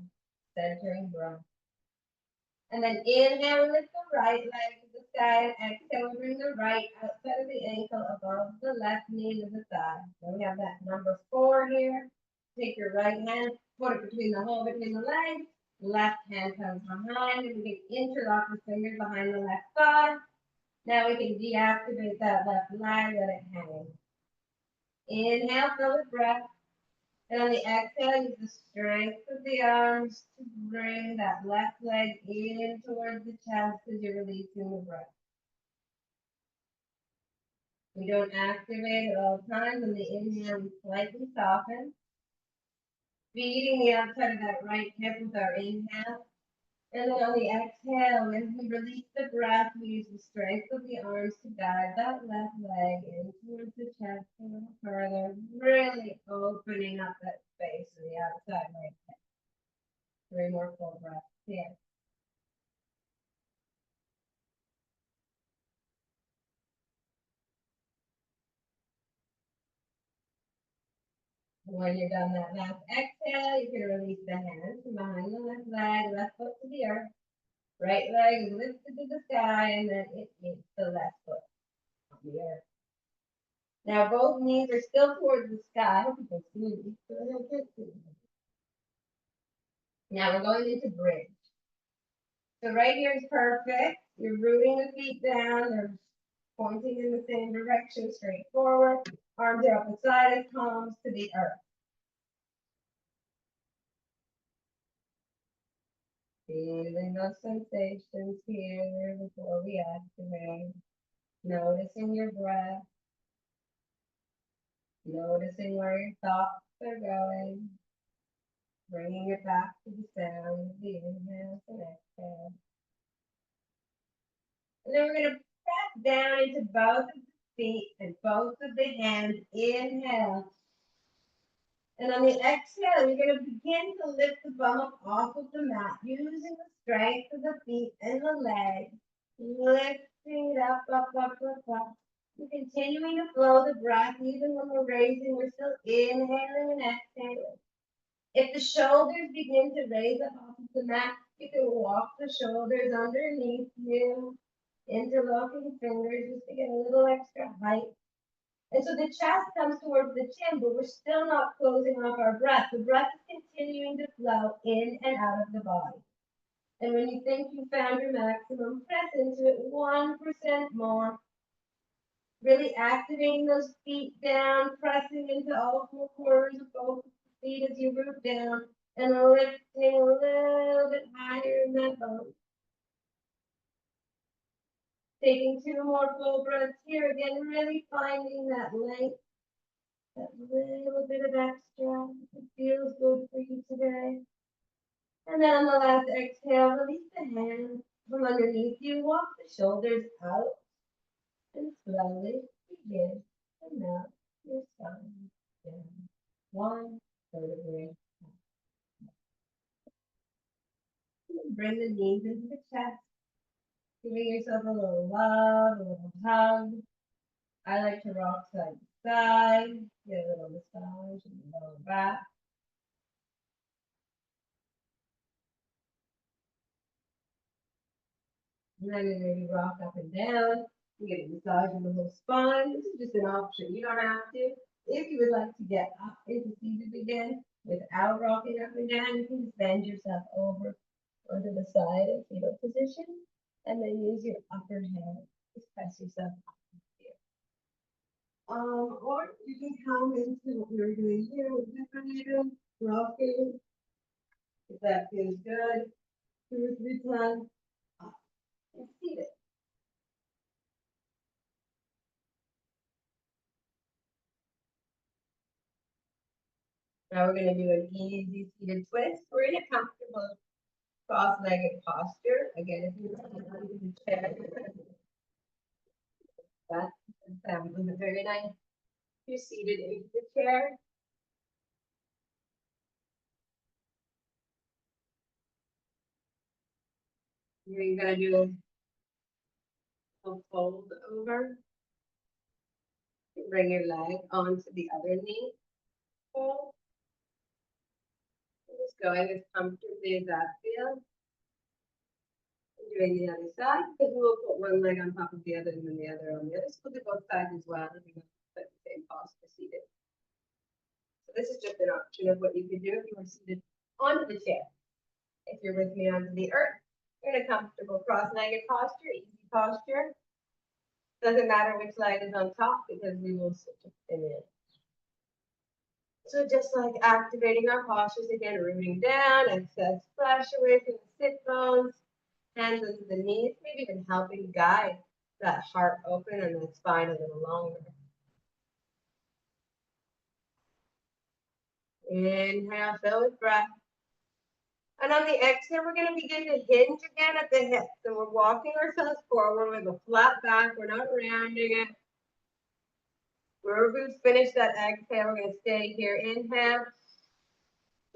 centering breath. And then inhale, lift the right leg to the sky, and exhale, bring the right outside of the ankle above the left knee to the thigh. So we have that number 4 here. Take your right hand, put it between the hole between the legs. Left hand comes behind, and we can interlock the fingers behind the left thigh. Now we can deactivate that left leg, let it hang. Inhale, fill with breath. And on the exhale, use the strength of the arms to bring that left leg in towards the chest as you're releasing the breath. We don't activate at all times. On the inhale, we slightly soften. Feeding the outside of that right hip with our inhale. And then on the exhale, as we release the breath, we use the strength of the arms to guide that left leg in towards the chest a little further, really opening up that space on the outside right there. 3 more full breaths here. When you're done that last exhale, you can release the hands from behind the left leg, left foot to the earth. Right leg is lifted to the sky, and then it meets the left foot on the earth. Now both knees are still towards the sky. I hope you can see me. Now we're going into bridge. So right here is perfect. You're rooting the feet down. They're pointing in the same direction, straight forward. Arms are up the side as palms to the earth. Feeling those sensations here before we activate. Noticing your breath. Noticing where your thoughts are going. Bringing it back to the sound of the inhale and exhale. And then we're going to press down into both of the feet and both of the hands. Inhale. And on the exhale, you're going to begin to lift the bum up off of the mat using the strength of the feet and the legs. Lifting it up, up, up, up, up. And continuing to flow the breath even when we're raising. We're still inhaling and exhaling. If the shoulders begin to raise up off of the mat, you can walk the shoulders underneath you, interlocking fingers just to get a little extra height. And so the chest comes towards the chin, but we're still not closing off our breath. The breath is continuing to flow in and out of the body. And when you think you found your maximum, press into it 1% more. Really activating those feet down, pressing into all 4 corners of both feet as you root down, and lifting a little bit higher in that bone. Taking 2 more full breaths here again, really finding that length, that little bit of extra. It feels good for you today. And then on the last exhale, release the hands from underneath you. Walk the shoulders out and slowly begin to melt your spine down. 1 vertebrae. Bring the knees into the chest. Giving yourself a little love, a little hug. I like to rock side to side. Get a little massage in the lower back. And then you're going to rock up and down. You get a massage in the whole spine. This is just an option. You don't have to. If you would like to get up into seated again without rocking up and down, you can just bend yourself over onto the side in fetal position, and then use your upper hand to press yourself up here. Or you can come into what we're doing here with different hands, rocking. If that feels good, 2 or 3 times, up and seated. Now we're going to do an easy seated twist. We're in a comfortable cross-legged posture. Again, if you're in the chair, that sounds very nice. You're seated into the chair. You're going to do a fold over. Bring your leg onto the other knee. Fold. Just going as comfortably as that feels. Doing the other side, because we'll put one leg on top of the other and then the other on the other. So we'll do both sides as well. If you're going to put the same posture seated. So this is just an option of what you could do if you were seated onto the chair. If you're with me onto the earth, you're in a comfortable cross-legged posture, easy posture. Doesn't matter which leg is on top because we will switch it in. So just like activating our postures again, rooting down, excess flesh away from the sit bones, hands into the knees, maybe even helping guide that heart open and the spine a little longer. Inhale, fill with breath. And on the exhale, we're going to begin to hinge again at the hips. So we're walking ourselves forward with a flat back. We're not rounding it. Wherever we've finished that exhale, we're going to stay here. Inhale.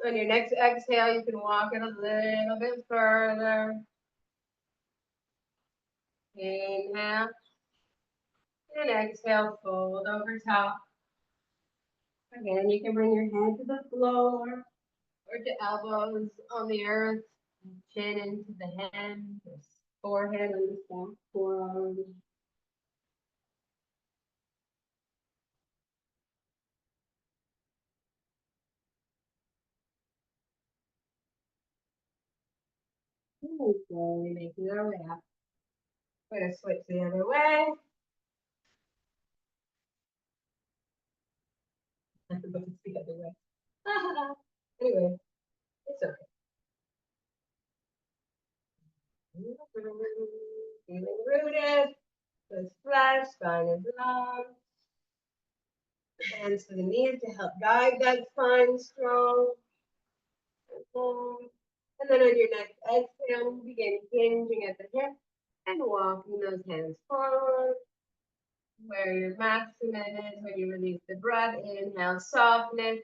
On your next exhale, you can walk it a little bit further. Inhale. And exhale, fold over top. Again, you can bring your head to the floor or to elbows on the earth, chin into the hands, forehead on the back forearm. And slowly making our way up. We're going to switch the other way. But it's the other way. Anyway, it's okay. Feeling rooted. Toes flat, spine is long. Hands to the knees to help guide that spine strong. And then on your next exhale, begin hinging at the hip and walking those hands forward. Where your maximum is when you release the breath. Inhale, softness.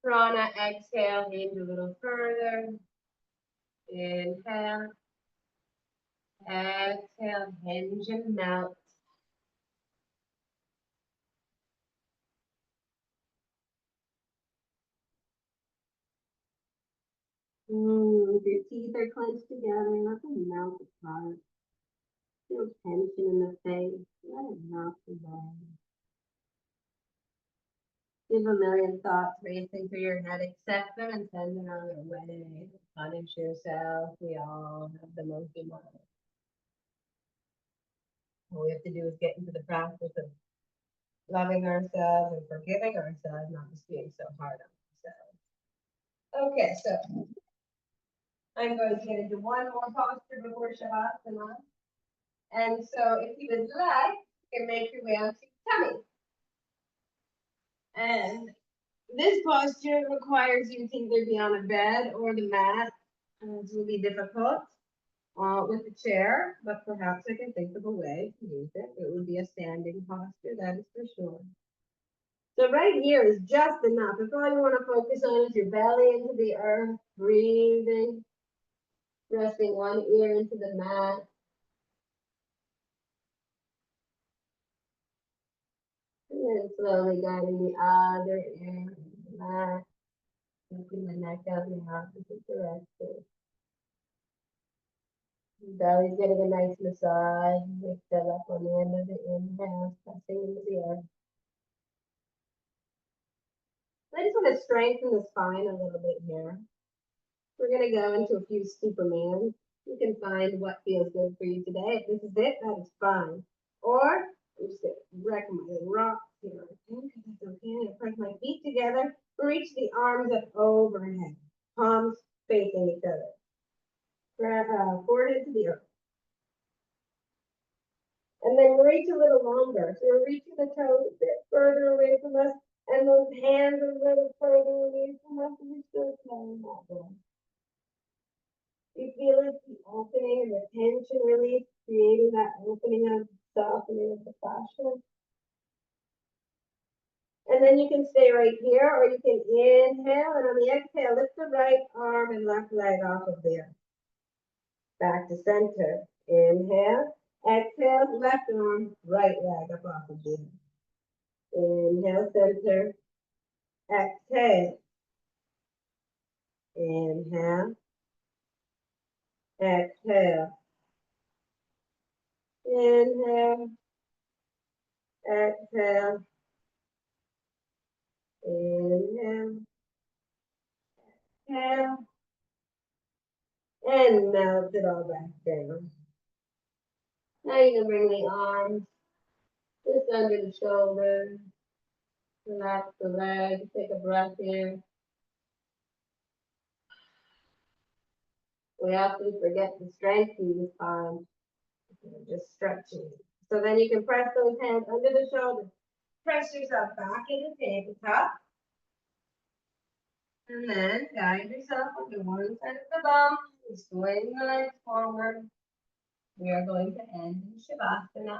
Prana, exhale, hinge a little further. Inhale. Exhale, hinge and melt. If your teeth are clenched together, let them melt apart. Feel tension in the face. Let it melt away. Give a million thoughts racing through your head. Accept them and send them on their way. Punish yourself. We all have the monkey mind. All we have to do is get into the practice of loving ourselves and forgiving ourselves, not just being so hard on ourselves. Okay, so I'm going to get into one more posture before Shavasana. And so if you would like, you can make your way onto your tummy. And this posture requires you to either be on a bed or the mat. This will be difficult with the chair, but perhaps I can think of a way to use it. It would be a standing posture, that is for sure. So right here is just enough. If all you want to focus on is your belly into the earth, breathing, resting one ear into the mat. And then slowly guiding the other ear into the mat. Lifting the neck out in the opposite direction. Belly's getting a nice massage. Lift that up on the end of the inhale, pressing into the earth. I just want to strengthen the spine a little bit here. We're going to go into a few Supermans. You can find what feels good for you today. If this is it, that is fine. Or I'm just going to wreck my rock here. Okay, that's okay. I'm going to press my feet together. Reach the arms up overhead. Palms facing each other. Grab forehead to the earth. And then reach a little longer. So we're reaching the toes a bit further away from us, and those hands a little further away from us, and we're still carrying that way. You feel it, the opening and the tension release, creating that opening of softening of the fascia. And then you can stay right here, or you can inhale, and on the exhale, lift the right arm and left leg off of there. Back to center. Inhale. Exhale, left arm, right leg up off of there. Inhale, center. Exhale. Inhale. Exhale. Inhale. Exhale. Inhale. Exhale. And melt it all back down. Now you can bring the arms just under the shoulders. Relax the legs. Take a breath in. We often forget to strengthen the spine. Just stretching. So then you can press those hands under the shoulders. Press yourself back into tabletop. And then guide yourself onto one side of the bum. Swing the legs forward. We are going to end in Shavasana.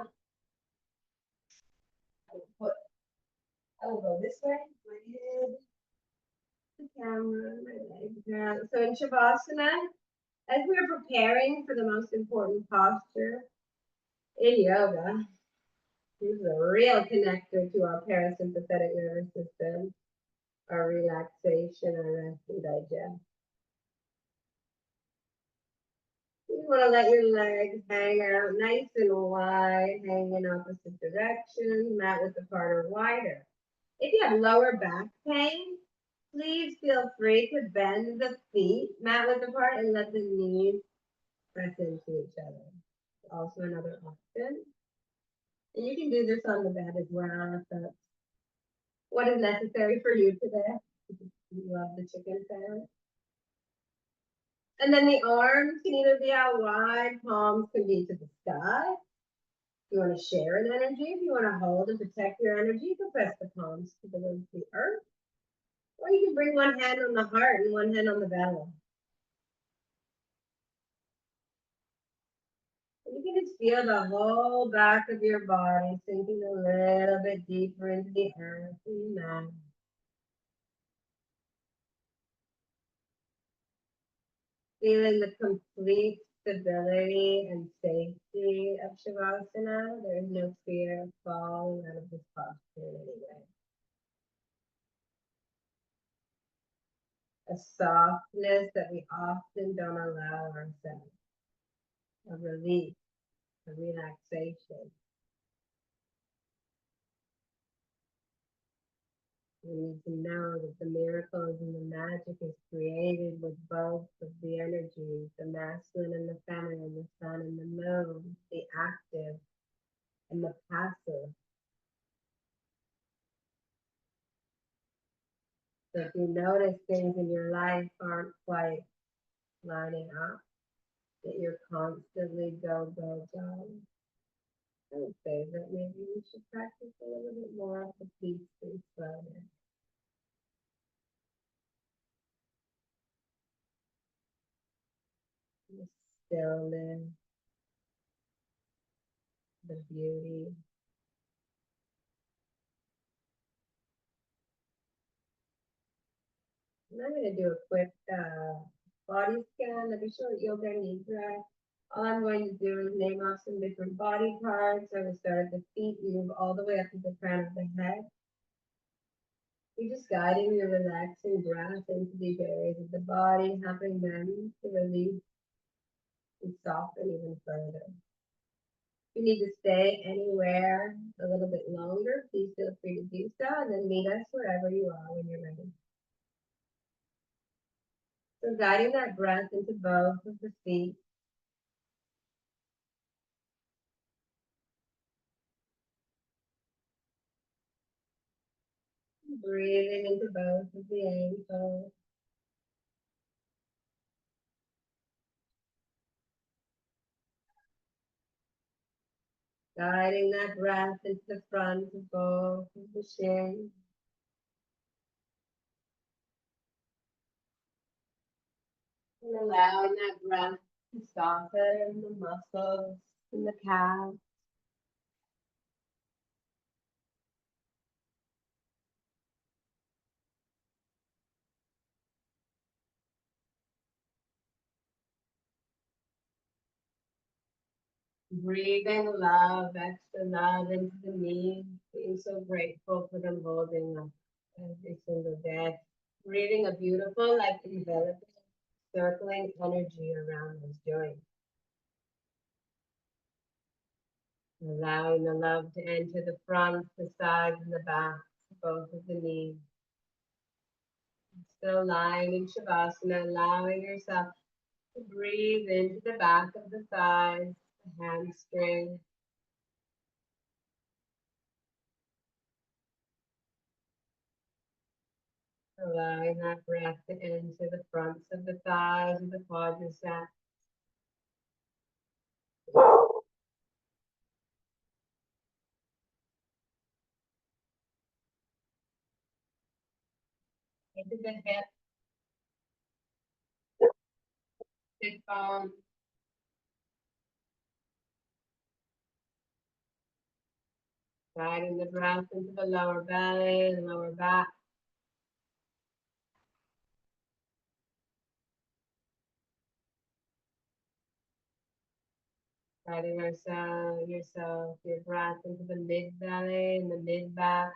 I will go this way. My head, the camera, my legs down. So in Shavasana, as we are preparing for the most important posture in yoga, this is a real connector to our parasympathetic nervous system, our relaxation, our rest and digest. You want to let your legs hang out nice and wide, hang in opposite directions, mat width apart or wider. If you have lower back pain, please feel free to bend the feet mat width apart and let the knees press into each other. Also another option. And you can do this on the bed as well if that's what is necessary for you today. You love the chicken sandwich. And then the arms can either be out wide, palms can be to the sky. If you want to share an energy, if you want to hold and protect your energy, you can press the palms to the earth. Or you can bring one hand on the heart and one hand on the belly. And you can just feel the whole back of your body sinking a little bit deeper into the earth and the mat. Feeling the complete stability and safety of Shavasana. There is no fear of falling out of this posture in any way. A softness that we often don't allow ourselves. A relief, a relaxation. We need to know that the miracles and the magic is created with both of the energies, the masculine and the feminine, the sun and the moon, the active and the passive. So if you notice things in your life aren't quite lining up, that you're constantly go, go, go, I would say that maybe we should practice a little bit more of the peace and slowness. The stillness, the beauty. And I'm going to do a quick body scan, like a short yoga knee breath. All I'm going to do is name off some different body parts. I will start at the feet, move all the way up to the crown of the head. You're just guiding your relaxing breath into these areas of the body, helping them to release and soften even further. If you need to stay anywhere a little bit longer, please feel free to do so, and then meet us wherever you are when you're ready. So guiding that breath into both of the feet. Breathing into both of the ankles. Guiding that breath into the front of both of the shins. And allowing that breath to soften the muscles in the calves. Breathing love, extra love into the knees. Being so grateful for them holding us every single day. Breathing a beautiful, like enveloping, circling energy around those joints. Allowing the love to enter the front, the sides, and the back, both of the knees. Still lying in Shavasana, allowing yourself to breathe into the back of the thighs, the hamstring. Allowing that breath to enter the fronts of the thighs and the quadriceps. Into the hips, sit bone. Guiding the breath into the lower belly, the lower back. Guiding your breath into the mid belly and the mid back.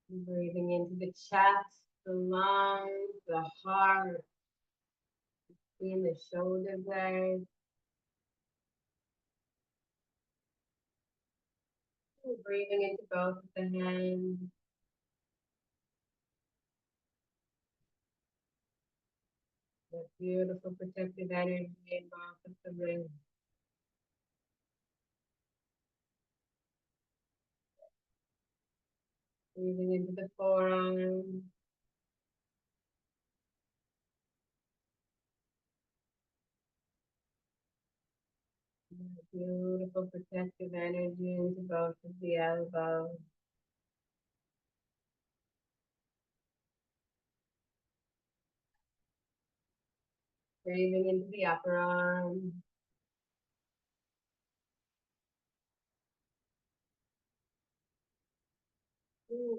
Breathing into the chest, the lungs, the heart, in the shoulder blades. Breathing into both of the hands. That beautiful protective energy in both of the ribs. Breathing into the forearms. Beautiful protective energy into both of the elbows. Breathing into the upper arm.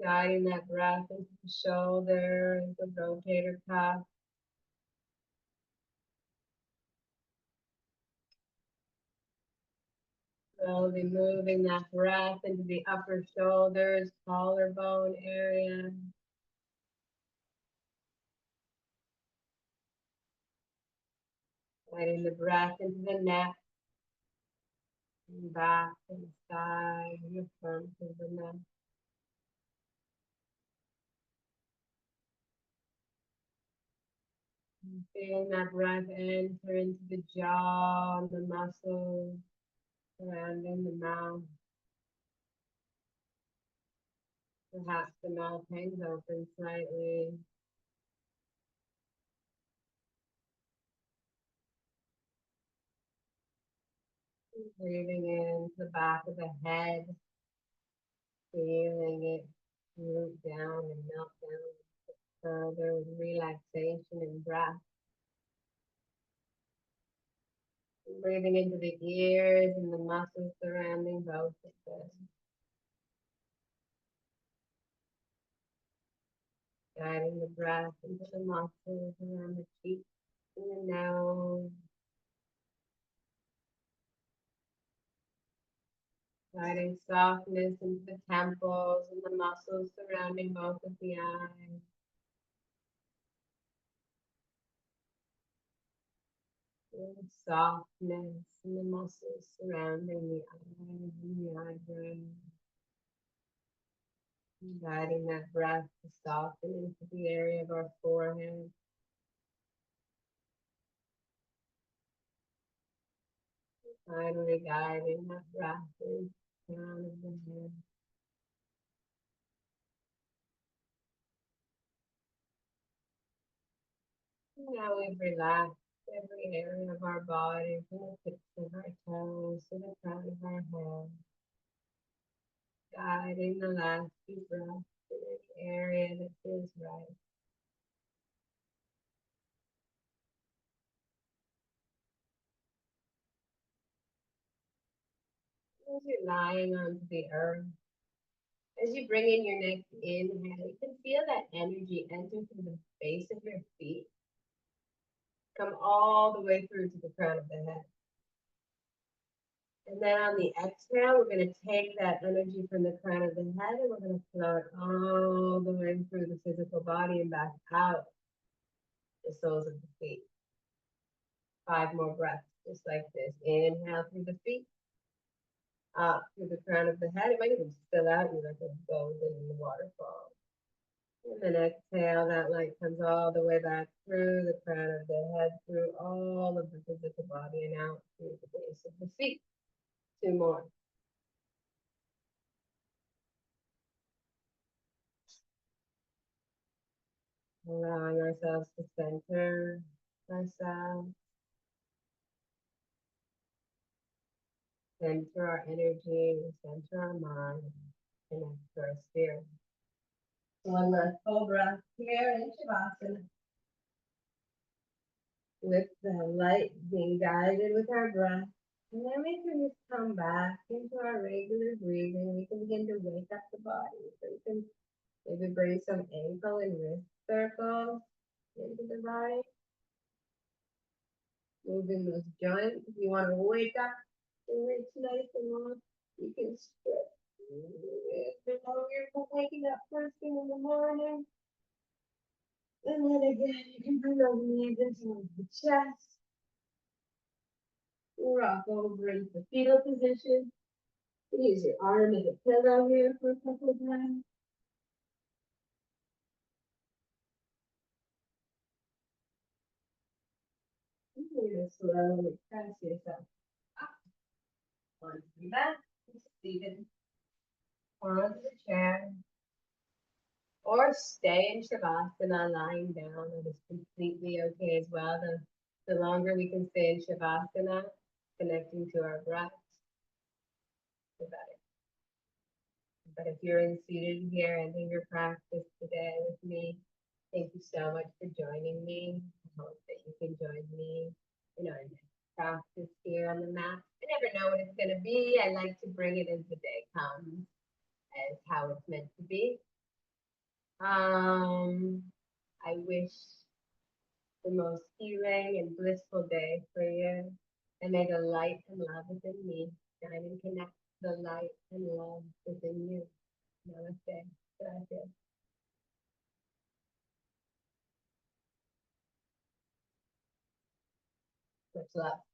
Guiding that breath into the shoulders, the rotator cuff. Slowly moving that breath into the upper shoulders, collarbone area. Letting the breath into the neck, and back and side, and the front of the neck. And feeling that breath enter into the jaw and the muscles surrounding the mouth. Perhaps the mouth hangs open slightly. Breathing in the back of the head, feeling it root down and melt down further with relaxation and breath. Breathing into the ears and the muscles surrounding both of them. Guiding the breath into the muscles around the cheeks and the nose. Guiding softness into the temples and the muscles surrounding both of the eyes. And softness in the muscles surrounding the eyes and the eyebrows. Guiding that breath to soften into the area of our forehead. Finally guiding that breath into the crown of the head. Now we've relaxed every area of our body, from the tips of our toes to the crown of our head. Guiding the last few breaths in any area that feels right. As you're lying onto the earth, as you bring in your next inhale, you can feel that energy enter through the base of your feet, come all the way through to the crown of the head. And then on the exhale, we're going to take that energy from the crown of the head and we're going to flow it all the way through the physical body and back out the soles of the feet. 5 more breaths, just like this. Inhale through the feet, up through the crown of the head. It might even spill out you like a golden waterfall. And then exhale, that light comes all the way back through the crown of the head, through all of the physical body, and out through the base of the feet. 2 more. Allowing ourselves to center ourselves, center our energy, center our mind, connect to our spirit. One last cobra here in Shavasana. With the light being guided with our breath. And then we can just come back into our regular breathing. We can begin to wake up the body. So we can maybe bring some ankle and wrist circles into the body. Moving those joints. If you want to wake up and it's nice and long, you can stretch. The longer you're waking up first thing in the morning. And then again, you can bring those knees into the chest. Rock over into the fetal position. Use your arm as a pillow here for a couple of times. You're going to slowly press yourself up onto the mat, seated onto the chair, or stay in Shavasana lying down. That is completely okay as well. The longer we can stay in Shavasana, connecting to our breath, the better. But if you're in seated here and in your practice today with me, thank you so much for joining me. I hope that you can join me, in practice here on the mat. I never know what it's going to be. I like to bring it as the day comes, as how it's meant to be. I wish the most healing and blissful day for you. And may the light and love within me shine and connect the light and love within you. Namaste. Gracias. Much love.